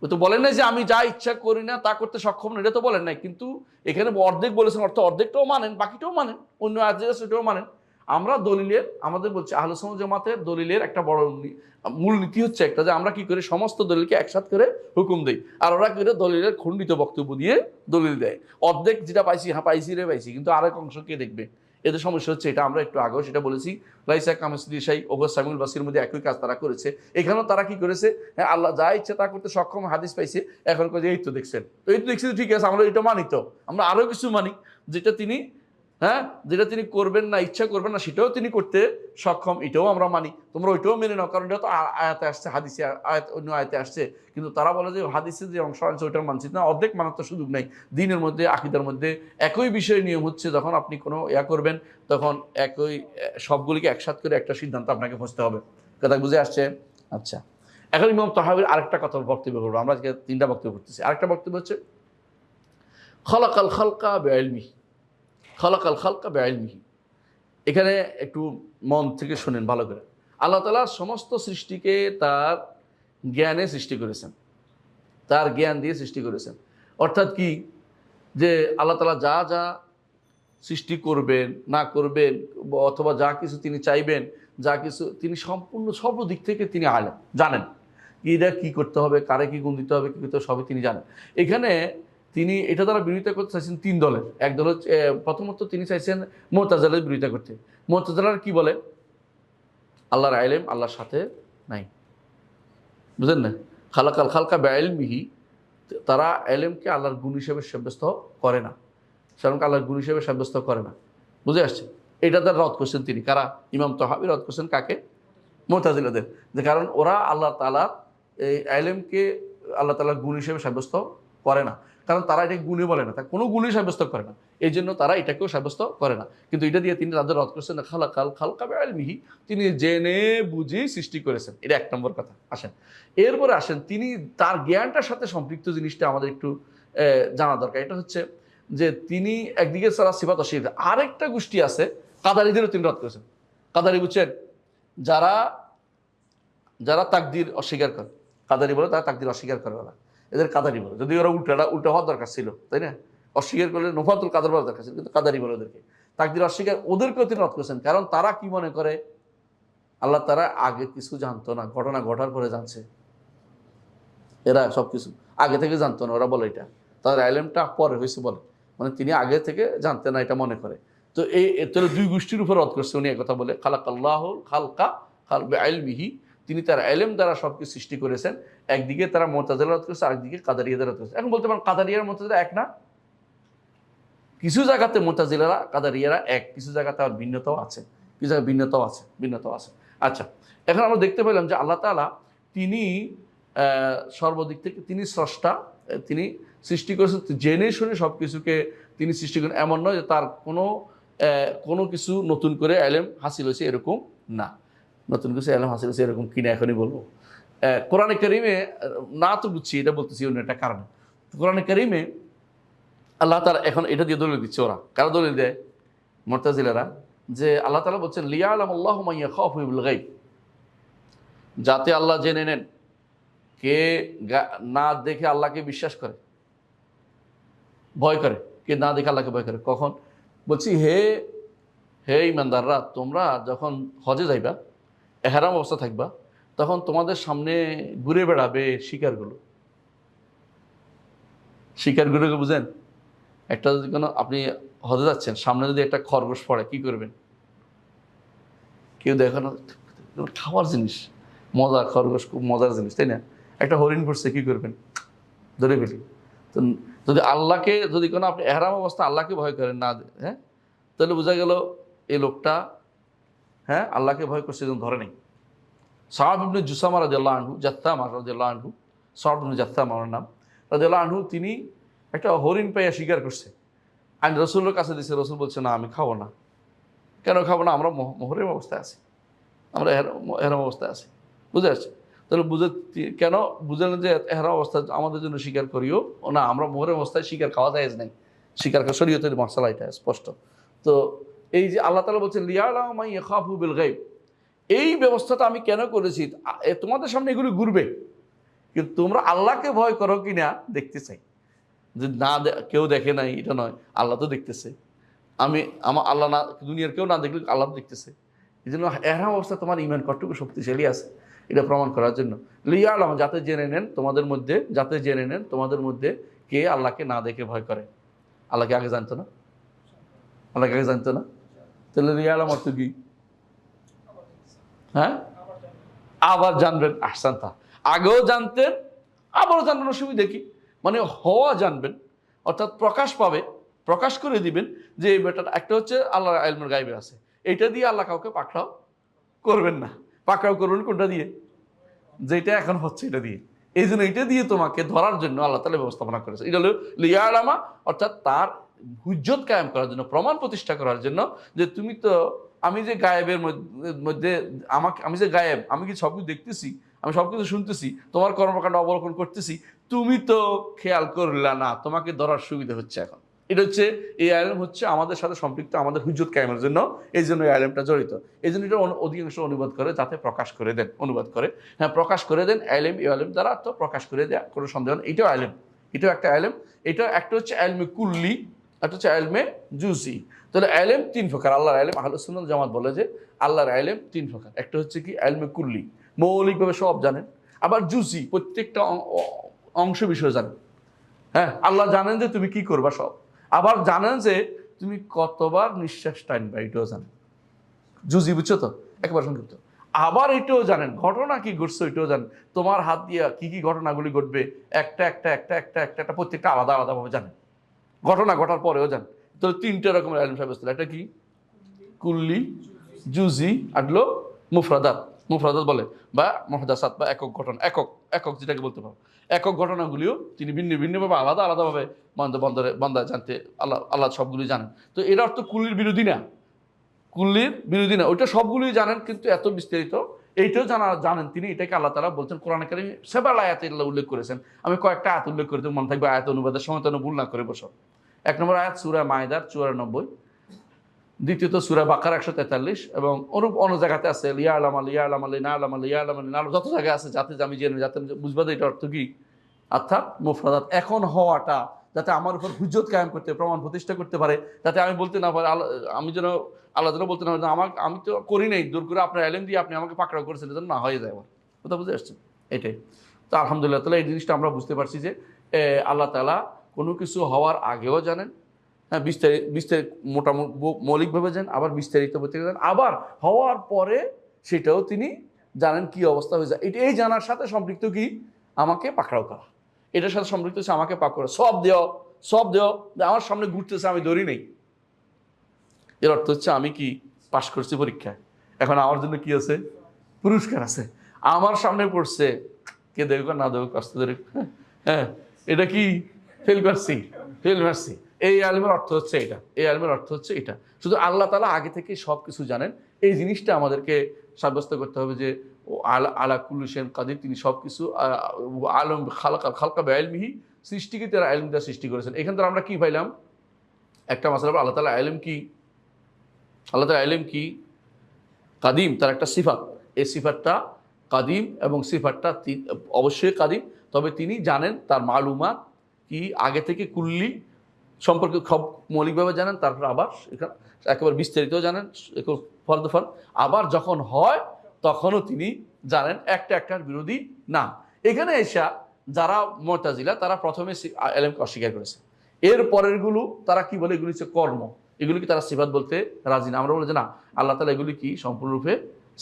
ও তো বলেন নাই যে আমি যা ইচ্ছা করি না তা করতে সক্ষম না, এটা তো বলেন নাই। কিন্তু এখানে অর্ধেক বলেছেন, অর্থ অর্ধেকটাও মানেন, বাকিটাও মানেন, অন্য আয়াতে সেটাও মানেন। আমরা দলিলের, আমাদের বলছি আহলে সুন্নাত জামাতের দলিলের একটা বড় মূল নীতি হচ্ছে একটা, যে আমরা কি করি সমস্ত দলিলকে একসাথ করে হুকুম দেই, আর ওরা কি করে দলিলের খণ্ডিত বক্তব্য দিয়ে দলিল দেয়। অর্ধেক যেটা পাইছি, হ্যাঁ পাইছি রে পাইছি, কিন্তু আরেক অংশ কে দেখবে? এদের সমস্যা হচ্ছে এটা, আমরা একটু আগেও সেটা বলেছি, লাইসা কামিসলি শাই ওগো সামিউল বাসির মধ্যে একই কাজ তারা করেছে। এখানেও তারা কি করেছে, হ্যাঁ আল্লাহ যা ইচ্ছে তা করতে সক্ষম, হাদিস পাইছে, এখন এই তো দেখছেন, তো এই তো দেখছি, ঠিক আছে আমরা এটা মানি, তো আমরা আরো কিছু মানি যেটা তিনি, হ্যাঁ যেটা তিনি করবেন না, ইচ্ছা করবেন না, সেটাও তিনি করতে সক্ষম, এটাও আমরা মানি, তোমরা ওইটাও মেনে নাও, কারণ এটা তো আয়াতে আসছে, হাদিসে আয়াত অন্য আয়াতে আসছে। কিন্তু তারা বলে যে হাদিসে যে অংশ আছে ওইটা মানছি না, অর্ধেক মানার তো সুযোগ নাই। দিনের মধ্যে, আকিদার মধ্যে একই বিষয় নিয়ম হচ্ছে, যখন আপনি কোনো করবেন তখন একই সবগুলিকে একসাথ করে একটা সিদ্ধান্ত আপনাকে বুঝতে হবে। কথা বুঝে আসছে? আচ্ছা, এখন ইমাম তাহাবীর আরেকটা কথা বক্তব্য করবো, আমরা আজকে 3টা বক্তব্য করতেছি। আরেকটা বক্তব্য হচ্ছে খলাকাল খালকা বিইলমিহি, খলাকাল খালকা বিইলমিহি। এখানে একটু মন থেকে শোনেন ভালো করে। আল্লাহ তাআলা সমস্ত সৃষ্টিকে তার জ্ঞানে সৃষ্টি করেছেন, তার জ্ঞান দিয়ে সৃষ্টি করেছেন। অর্থাৎ কি, যে আল্লাহ তাআলা যা যা সৃষ্টি করবেন না করবেন, অথবা যা কিছু তিনি চাইবেন, যা কিছু তিনি সম্পূর্ণ সব দিক থেকে তিনি আলেম, জানেন এটা কি করতে হবে, কারে কি গুণ দিতে হবে, কি করতে হবে, সবই তিনি জানেন। এখানে তিনি এটা দ্বারা বিরোধিতা করতে চাইছেন 3 দলের। এক দল হচ্ছে, প্রথমত তিনি চাইছেন মুতাজিলার বিরোধিতা করতে। মুতাজিলার কি বলে, আল্লাহর ইলম আল্লাহর সাথে নাই, বুঝলেন না? খালাকাল খালকা বিইলমিহি, তারা ইলমকে আল্লাহর গুণ হিসেবে সাব্যস্ত করে না, সেরকম আল্লাহর গুণ হিসেবে সাব্যস্ত করে না। বুঝে আসছে? এটা তার রদ করছেন তিনি, কারা? ইমাম তাহাবী রদ করছেন কাকে? মুতাজিলাদের। যে কারণ ওরা আল্লাহ তাআলা এই ইলমকে আল্লাহ তাআলার গুণ হিসেবে সাব্যস্ত করে না, কারণ তারা এটাকে গুণে বলে না, তা কোনো গুণই সাব্যস্ত করে না, এই জন্য তারা এটাকেও সাব্যস্ত করে না। কিন্তু এটা দিয়ে তিনি তাদের রদ করছেন, খালাকাল খালকা বিইলমিহি, তিনি জেনে বুঝি সৃষ্টি করেছেন। এটা 1 নম্বর কথা। আসেন এরপরে আসেন, তিনি তার জ্ঞানটার সাথে সম্পৃক্ত জিনিসটা আমাদের একটু জানা দরকার। এটা হচ্ছে যে তিনি একদিকে সারা সিফাত অস্বীকার, আরেকটা গোষ্ঠী আছে কাদারিদেরও তিনি রদ করেছেন। কাদারি বুঝছেন? যারা যারা তাকদির অস্বীকার করে, কাদারি বলে, তারা তাকদির অস্বীকার করে ওরা, এদের কাদারি বলে। যদি ওরা উল্টা হওয়ার দরকার ছিল, তাই না? অস্বীকার করলে নফাতুল কাদার বলার দরকার ছিল, কিন্তু কাদারি বলে ওদেরকে। তাকদির অস্বীকার, ওদেরকেও তিনি রদ করেছেন। কারণ তারা কি মনে করে, আল্লাহ তারা আগে কিছু জানতো না, ঘটনা ঘটার পরে জানছে। এরা সবকিছু আগে থেকে জানতো না, ওরা বলে এটা তাদের ইলমটা পরে হয়েছে বলে, মানে তিনি আগে থেকে জানতেন না, এটা মনে করে। তো এই তাহলে 2 গোষ্ঠীর উপর রদ করছে উনি কথা বলে, খালাকাল্লাহুল খালকা বিইলমিহি, তিনি তার ইলম দ্বারা সবকিছু সৃষ্টি করেছেন। একদিকে তারা মুতাজিলা রদ করেছে, আরেকদিকে কাদারিয়াদের রদ করেছে। এখন বলতে পারেন কাদারিয়ার মুতাজিলা এক না? কিছু জায়গাতে মুতাজিলারা কাদারিয়ারা এক, কিছু জায়গাতে আর ভিন্নতাও আছে, কিছু জায়গায় ভিন্নতাও আছে। আচ্ছা, এখন আমরা দেখতে পেলাম যে আল্লাহ তাআলা তিনি সর্বদিক থেকে তিনি স্রষ্টা, তিনি সৃষ্টি করেছেন, জেনে শুনে সব কিছুকে তিনি সৃষ্টি করেন। এমন নয় যে তার কোনো কিছু নতুন করে ইলম হাসিল হয়েছে, এরকম না। নতুন কিছু ইলম হাসিল হয়েছে এরকম কিনা এখনই বলবো। কোরআনে কারিমে না তো বুঝছি, এটা বলতেছি অন্য একটা কারণে। কোরআনে কারিমে আল্লাহ তাআলা এখন এটা দিয়ে দলিল দিচ্ছে, ওরা কারা দলিল দেয়? মুতাজিলারা। যে আল্লাহ তাআলা বলছেন লিয়ালামাল্লাহু মান ইয়াখাফু বিল গায়ব, যাতে আল্লাহ জেনে নেন কে না দেখে আল্লাহকে বিশ্বাস করে, ভয় করে, কে না দেখে আল্লাহকে ভয় করে। কখন? বলছি হে ইমানদাররা, তোমরা যখন হজে যাইবা, ইহরাম অবস্থা থাকবা, তখন তোমাদের সামনে ঘুরে বেড়াবে শিকারগুলোকে বুঝেন? একটা যদি কোনো, আপনি হজে যাচ্ছেন, সামনে যদি একটা খরগোশ পড়ে, কি করবেন? কেউ দেখো না, খাওয়ার জিনিস, মজা, খরগোশ খুব মজার জিনিস, তাই না? একটা হরিণ পড়ছে, কি করবেন? ধরে ফেলি। তো যদি আল্লাহকে, যদি কোনো আপনি ইহরাম অবস্থা আল্লাহকে ভয় করেন না, হ্যাঁ, তাহলে বোঝা গেল এই লোকটা, হ্যাঁ, আল্লাহকে ভয় করছে, যেন ধরে নেই। সাআব ইবনে জুসামা রাদিয়াল্লাহু আনহু, জাত্তামা রাদিয়াল্লাহু আনহু, সাআব ইবনে জাত্তামা ওর নাম, রাদিয়াল্লাহু আনহু, তিনি একটা হরিণ পাইয়া শিকার করছে, আমি রসুলের কাছে দিয়েছে। রসুল বলছে না, আমি খাবো না। কেন খাবো না? আমরা মুহরিম অবস্থায় আছি, আমরা ইহরাম অবস্থায় আছি, বুঝে আসছে। তাহলে কেন বুঝলেন যে এরা অবস্থা আমাদের জন্য স্বীকার করিও না, আমরা মোহরের অবস্থায় শিকার খাওয়া যায় নাই, শিকার খাওয়া শরীয়তের মশলা, এটা স্পষ্ট। তো এই যে আল্লাহ তাআলা বলছেন লিয়ালামা ইয়াখাফু বিল গায়ব, এই ব্যবস্থাটা আমি কেন করেছি, তোমাদের সামনে এগুলি ঘুরবে, কিন্তু তোমরা আল্লাহকে ভয় করো কিনা দেখতে চাই। যে না কেউ দেখে নাই এটা নয়, আল্লাহ তো দেখতেছে। আমার আল্লাহ না, দুনিয়ার কেউ না দেখলে আল্লাহ তো দেখতেছে। এই জন্য এরকম অবস্থা তোমার ইমান কতটুকু শক্তিশালী আছে এটা প্রমাণ করার জন্য লিয়ালাম, যাতে জেনে নেন তোমাদের মধ্যে, যাতে জেনে নেন তোমাদের মধ্যে কে আল্লাহকে না দেখে ভয় করে। আল্লাহকে আগে জানতো না, আল্লাহকে আগে জানতো না, তাহলে লিয়ালাম অর্থ কি? হ্যাঁ, আবার জানবেন। আহসানতা, আগেও জানতেন আবারও জানবেন, অসুবিধা কি? মানে হওয়া জানবেন, অর্থাৎ প্রকাশ পাবে, প্রকাশ করে দিবেন যে এই বেটাটা একটা হচ্ছে আল্লাহর ইলমুল গায়বে আছে, এইটা দিয়ে আল্লাহ কাউকে পাকড়াও করবেন না। পাকড়াও করবেন কোনটা দিয়ে? যেটা এখন হচ্ছে এটা দিয়ে। এই জন্য এটা দিয়ে তোমাকে ধরার জন্য আল্লাহ তাআলা ব্যবস্থাপনা করেছে। এটা হলো লিয়ালামা, অর্থাৎ তার হুজ্জত কায়েম করার জন্য, প্রমাণ প্রতিষ্ঠা করার জন্য, যে তুমি তো, আমি যে গায়েবের মধ্যে আমি যে গায়েব, আমি কি সবকিছু দেখতেছি, আমি সবকিছু শুনতেছি, তোমার কর্মকাণ্ড অবলোকন করতেছি, তুমি তো খেয়াল করলা না, তোমাকে ধরার সুবিধা হচ্ছে এখন। এটা হচ্ছে, এই আইলেম হচ্ছে আমাদের সাথে সম্পৃক্ত, আমাদের হুজ্জত কায়েমের জন্য, এই জন্য এই আইলেমটা জড়িত। এই জন্য এটা অধিকাংশ অনুবাদ করে যাতে প্রকাশ করে দেন, অনুবাদ করে, হ্যাঁ প্রকাশ করে দেন। আইলেম এই আইলেম দ্বারা তো প্রকাশ করে দেয়া কোনো সন্দেহ নেই, এটাও আইলেম, এটাও একটা আইলেম। এটা একটা হচ্ছে আইলমে কুল্লি, একটা হচ্ছে আইলমে জুজি। তাহলে আইলেম তিন প্রকার, আল্লাহর আইলেম। আহলুস সুন্নাহ জামাত বলে যে আল্লাহর আইলেম তিন প্রকার। একটা হচ্ছে কি আইলমে কুল্লি, মৌলিকভাবে সব জানেন। আবার জুজি, প্রত্যেকটা অংশ বিষয় জানেন। হ্যাঁ, আল্লাহ জানেন যে তুমি কি করবা সব। আবার জানেন যে তুমি কতবার নিঃশ্বাস টানবা, এটাও জানেন। জুজি, বুঝছো তো, একেবারে সংক্ষিপ্ত। আবার এটাও জানেন ঘটনা কি ঘটছে, এটাও জানেন। তোমার হাত দিয়ে কি কি ঘটনাগুলি ঘটবে, একটা একটা একটা একটা একটা একটা প্রত্যেকটা আলাদা আলাদাভাবে জানেন। ঘটনা ঘটার পরেও জানেন। তো তিনটে রকমের আইলেম সাব্যস্ত। একটা কি কুল্লি, জুজি, আডলো মুফরাদাত। মুফরাদাত বলে, বা মুহদাসাত, বা একক ঘটনা, একক একক যেটাকে বলতে পারো। একক ঘটনাগুলিও তিনি ভিন্ন ভিন্নভাবে আলাদা আলাদাভাবে বান্দা জানতে, আল্লাহ আল্লাহ সবগুলি জানেন। তো এর অর্থ কুল্লির বিরোধী না, কুল্লির বিরোধী না, ওইটা সবগুলি জানেন, কিন্তু এত বিস্তারিত এইটাও জানেন তিনি। এটাকে আল্লাহ তাআলা বলছেন কোরআনে কারীমে সেবাল আয়াতে উল্লেখ করেছেন। আমি কয়েকটা আয়াত উল্লেখ করে দেব, মনে থাকবে আয়াত অনুবাদের সময় যেন ভুল না করে বসো। এক নম্বর আয়াত সূরা মায়দার 94, দ্বিতীয়ত সূরা বাকারা 143, এবং অনুপ অন্য জায়গাতে আছে লিয়ালাম লিয়ালাম লিনালাম লিয়ালাম লিনালাম, যত জায়গায় আছে, যাতে আমি জেনে, যাতে বুঝবা এটা অর্থ কি। অর্থাৎ মুফরাদাত, এখন হওয়াটা যাতে আমার উপর হুজ্জত কায়েম করতে, প্রমাণ প্রতিষ্ঠা করতে পারে, যাতে আমি বলতে না পারি, আমি যেন আল্লাহ যেন বলতে না পারি আমি তো করি নাই, দূর করে আপনার এলেম দিয়ে আপনি আমাকে পাকড়াও করেছেন, যেন না হয়ে যায় আমার কথা, বুঝে আসছেন? এটাই তো আলহামদুলিল্লাহ। তাহলে এই জিনিসটা আমরা বুঝতে পারছি যে আল্লাহ তাআলা কোনো কিছু হওয়ার আগেও জানেন, হ্যাঁ বিস্তারিত মোটামুটি মৌলিকভাবে জানেন, আবার বিস্তারিত জানেন, আবার হওয়ার পরে সেটাও তিনি জানেন কি অবস্থা হয়ে যায়। এই জানার সাথে সম্পৃক্ত কি আমাকে পাকড়াও করা, এটার সাথে সম্পৃক্ত হচ্ছে আমাকে পাকড়াও, সব দেও আমার সামনে ঘুরতেছে, আমি ধরি নেই। এর অর্থ হচ্ছে আমি কি পাশ করছি পরীক্ষায়, এখন আমার জন্য কি আছে, পুরস্কার আছে। আমার সামনে পড়ছে, কে দেখুক না দেখুক, কষ্ট ধরে, হ্যাঁ এটা কি ফেল মারছি। এই আলিমের অর্থ হচ্ছে এটা, এই আলিমের অর্থ হচ্ছে এটা। শুধু আল্লাহ তাআলা আগে থেকে সব কিছু জানেন, এই জিনিসটা আমাদেরকে সাব্যস্ত করতে হবে যে আলা কুল্লি শাইইন কাদির, তিনি সব কিছু আলম খালকা বিইলমিহি, সৃষ্টিকে তার ইলম দ্বারা সৃষ্টি করেছেন। এখান থেকে আমরা কি পাইলাম, একটা মাসলা, আল্লাহ তাআলা ইলম কি, আল্লাহ তাআলা ইলম কি কাদিম, তার একটা সিফাত। এই সিফাতটা কাদিম, এবং সিফাতটা অবশ্যই কাদিম, তবে তিনি জানেন তার মালুমাত কি আগে থেকে কুল্লি সম্পর্কে সব মৌলিকভাবে জানেন, তারপর আবার এখানে একেবারে বিস্তারিত জানেন ফরদ। আবার যখন হয় তখনও তিনি জানেন, একটার বিরোধী না। এখানে এসা যারা মুতাজিলা, তারা প্রথমে ইলমকে অস্বীকার করেছে, এর পরেরগুলো তারা কি বলে, এগুলি হচ্ছে কর্ম, এগুলিকে তারা সিফাত বলতে রাজি না। আমরা বলি যে না, আল্লাহ তাআলা এগুলি কি সম্পূর্ণরূপে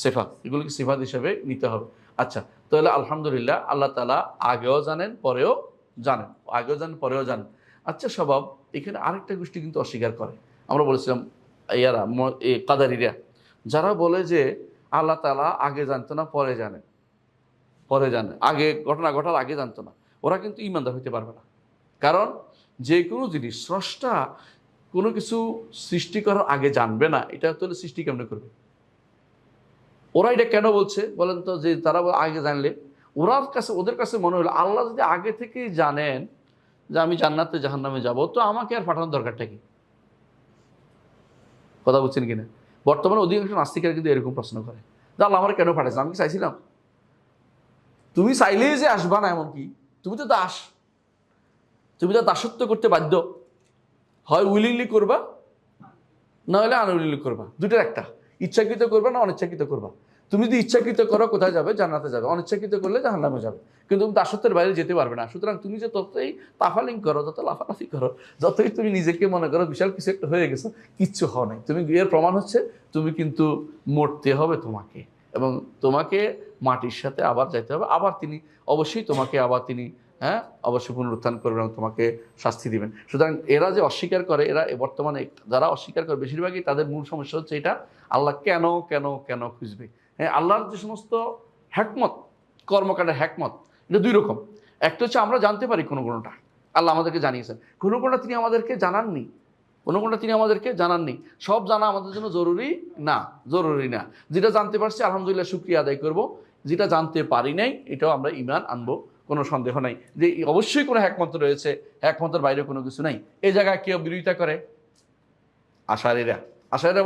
সিফাত, এগুলিকে সিফাত হিসেবে নিতে হবে। আচ্ছা, তাহলে আলহামদুলিল্লাহ আল্লাহ তাআলা আগেও জানেন, পরেও জানেন, আগেও জানেন, পরেও জানেন। আচ্ছা, স্বভাব এখানে আরেকটা গোষ্ঠী কিন্তু অস্বীকার করে। আমরা বলেছিলাম ইয়ারা কাদারিরা, যারা বলে যে আল্লাহ তাআলা আগে জানতো না, পরে জানেন, আগে ঘটনা ঘটার আগে জানতো না। ওরা কিন্তু ঈমানদার হইতে পারবে না, কারণ যে কোনো জিনিস স্রষ্টা কোনো কিছু সৃষ্টি করার আগে জানবে না, এটা তাহলে সৃষ্টি কেমনে করবে? ওরা এটা কেন বলছে বলেন তো, যে তারা আগে জানলে ওদের কাছে মনে হলো আল্লাহ যদি আগে থেকেই জানেন যে আমি জান্নাতে জাহান্নামে যাব, তো আমাকে আর পাঠানোর দরকারটা কি? কথা বুঝছেন কিনা? বর্তমানে অধিকাংশ নাস্তিকেরা কিন্তু এরকম প্রশ্ন করে যে আল্লাহ আমার কেন পাঠাইছে, আমি কি চাইছিলাম? তুমি চাইলেই যে আসবা না এমন কি? তুমি তো দাস, তুমি তো দাসত্ব করতে বাধ্য, হয় উইলিংলি করবা না হলে আনউইলিংলি করবা, দুটোর একটা। ইচ্ছাকৃত করবা না অনিচ্ছাকৃত করবা। তুমি যদি ইচ্ছাকৃত করো কোথায় যাবে? জান্নাতে যাবে। অনিচ্ছাকৃত করলে জাহান্নামে যাবে। কিন্তু তুমি দাসত্বের বাইরে যেতে পারবে না। সুতরাং তুমি যে ততই তাফালিং করো, যত লাফালাফি করো, যতই তুমি নিজেকে মনে করো বিশাল কিছু একটা হয়ে গেছো, কিচ্ছু হওয়া নাই। তুমি এর প্রমাণ হচ্ছে তুমি কিন্তু মরতে হবে তোমাকে, এবং তোমাকে মাটির সাথে আবার যাইতে হবে। আবার তিনি অবশ্যই তোমাকে আবার তিনি অবশ্যই পুনরুত্থান করবেন এবং তোমাকে শাস্তি দিবেন। সুতরাং এরা যে অস্বীকার করে, এরা বর্তমানে যারা অস্বীকার করে বেশিরভাগই তাদের মূল সমস্যা হচ্ছে এটা, আল্লাহ কেন কেন কেন খুঁজবে। হ্যাঁ, আল্লাহর যে সমস্ত হ্যাকমত, কর্মকাণ্ডের হ্যাকমত, এটা দুই রকম। একটা হচ্ছে আমরা জানতে পারি কোনোটা আল্লাহ আমাদেরকে জানিয়েছেন, কোনোটা তিনি আমাদেরকে জানাননি, কোনোটা তিনি আমাদেরকে জানাননি। সব জানা আমাদের জন্য জরুরি না। যেটা জানতে পারছি আলহামদুলিল্লাহ শুকরিয়া আদায় করব, যেটা জানতে পারি নাই এটাও আমরা ঈমান আনবো, কোনো সন্দেহ নাই যে অবশ্যই কোনো হ্যাকমত রয়েছে, হ্যাকমতের বাইরে কোনো কিছু নাই। এই জায়গায় কেউ বিরোধিতা করে আশারীরা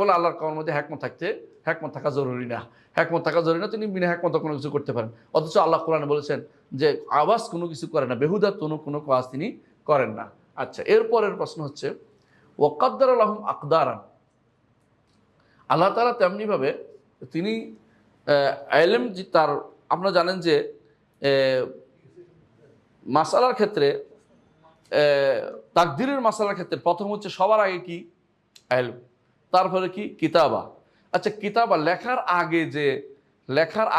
বলে আল্লাহর কারণের মধ্যে হ্যাকমত থাকা জরুরি না, তিনি বিনা হ্যাকমত কোনো কিছু করতে পারেন। অথচ আল্লাহ কোরআনে বলেছেন যে আওয়াজ কোনো কিছু করে না, বেহুদা কোনো কাজ তিনি করেন না। আচ্ছা, এরপরের প্রশ্ন হচ্ছে ওয়াকাদ্দার লাহুম আকদারান, আল্লাহ তাআলা তেমনিভাবে তিনি ইলম, তার আপনারা জানেন যে মাসালার ক্ষেত্রে, তাকদীরের মাসালার ক্ষেত্রে প্রথম হচ্ছে সবার আগে কি? ইলম, তারপরে কি? কিতাবা। আচ্ছা, কিতাবা লেখার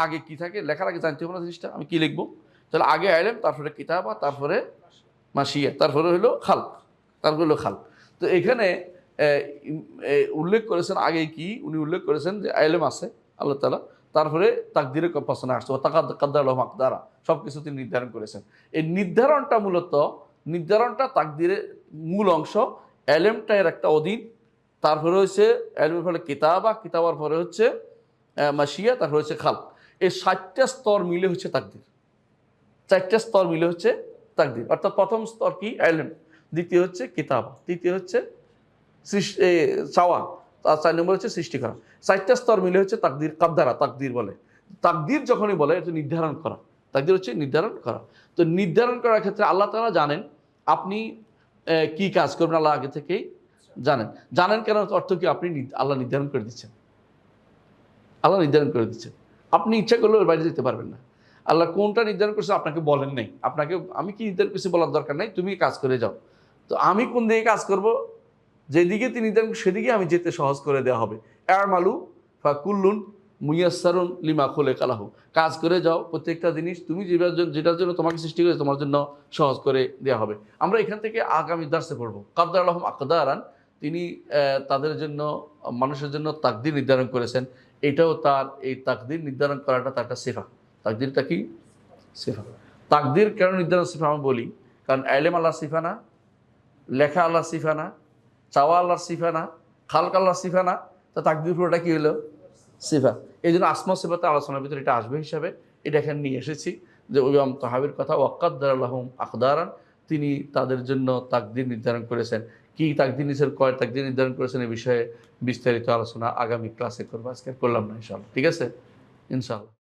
আগে কি থাকে? লেখার আগে জানতে হবে না জিনিসটা আমি কি লিখবো। তাহলে আগে ইলম, তারপরে কিতাবা, তারপরে মাশিয়া, তারপরে হলো খালক, তো এখানে উল্লেখ করেছেন আগে কি? উনি উল্লেখ করেছেন যে ইলম আছে আল্লাহ তাআলা, তারপরে তাকদীরের প্রশ্ন আসছে কাদ্দার লাহুম আকদারা, সব কিছু তিনি নির্ধারণ করেছেন। এই নির্ধারণটা তাকদীরের মূল অংশ, ইলমটা এর একটা অধীন। তারপরে হচ্ছে ইলমের ফলে কিতাবার পরে হচ্ছে মাশিয়া, তারপরে হচ্ছে খালক। এই 4টা স্তর মিলে হচ্ছে তাকদীর। অর্থাৎ প্রথম স্তর কি? ইলম, দ্বিতীয় হচ্ছে কিতাবা, তৃতীয় হচ্ছে চাওয়া, আর 4 নম্বর হচ্ছে সৃষ্টি করা। 4টা স্তর মিলে হচ্ছে তাকদীর, কাদ্দারা তাকদীর বলে। তাকদীর যখনই বলে এটা নির্ধারণ করা, তাকদীর হচ্ছে নির্ধারণ করা। তো নির্ধারণ করার ক্ষেত্রে আল্লাহ তাআলা জানেন আপনি কি কাজ করবেন, আল্লাহ আগে থেকেই জানেন কেন? অর্থ কি? আল্লাহ নির্ধারণ করে দিচ্ছেন, আপনি ইচ্ছা করলেও এর বাইরে যেতে পারবেন না। আল্লাহ কোনটা নির্ধারণ করছে আপনাকে বলেন নাই, আপনাকে আমি কি নির্ধারণ করছি বলার দরকার নাই, তুমি কাজ করে যাও। তো আমি কোন দিকে কাজ করব, যেদিকে তিনি নির্ধারণ সেদিকে আমি যেতে সহজ করে দেওয়া হবে। আমালু ফাকুল্লুন মুয়াসসারুন লিমা খুলিকা লাহু, কাজ করে যাও, প্রত্যেকটা জিনিস তুমি যেটার জন্য তোমাকে সৃষ্টি করেছে তোমার জন্য সহজ করে দেওয়া হবে। আমরা এখান থেকে আগামী দার্সে পড়বো কাদ্দার লাহুম আকদারান, তিনি তাদের জন্য, মানুষের জন্য তাকদীর নির্ধারণ করেছেন। এটাও তার, এই তাকদীর নির্ধারণ করাটা তার একটা সিফা। তাকদীরটা কি? সিফা। তাকদীর কেন নির্ধারণ সিফা আমি বলি, কারণ ইলম আল্লাহর সিফা না, লেখা আল্লাহর সিফা না, চাওয়া আল্লাহর সিফা না, খালক আল্লাহর সিফা না, তো তাকদীর পুরোটা কি হলো? সিফা। এই জন্য আসমা সিফাতে আলোচনার ভিতরে এটা আসবে হিসাবে এটা এখানে নিয়ে এসেছি, যে ইমাম তাহাবীর কথা ওয়াকাদ্দার লাহুম আকদারান, তিনি তাদের জন্য তাকদীর নির্ধারণ করেছেন। কি তাকদীর নির্ধারণ করেছেন এই বিষয়ে বিস্তারিত আলোচনা আগামী ক্লাসে করবো, আজকে করলাম না ইনশাআল্লাহ। ঠিক আছে, ইনশাআল্লাহ।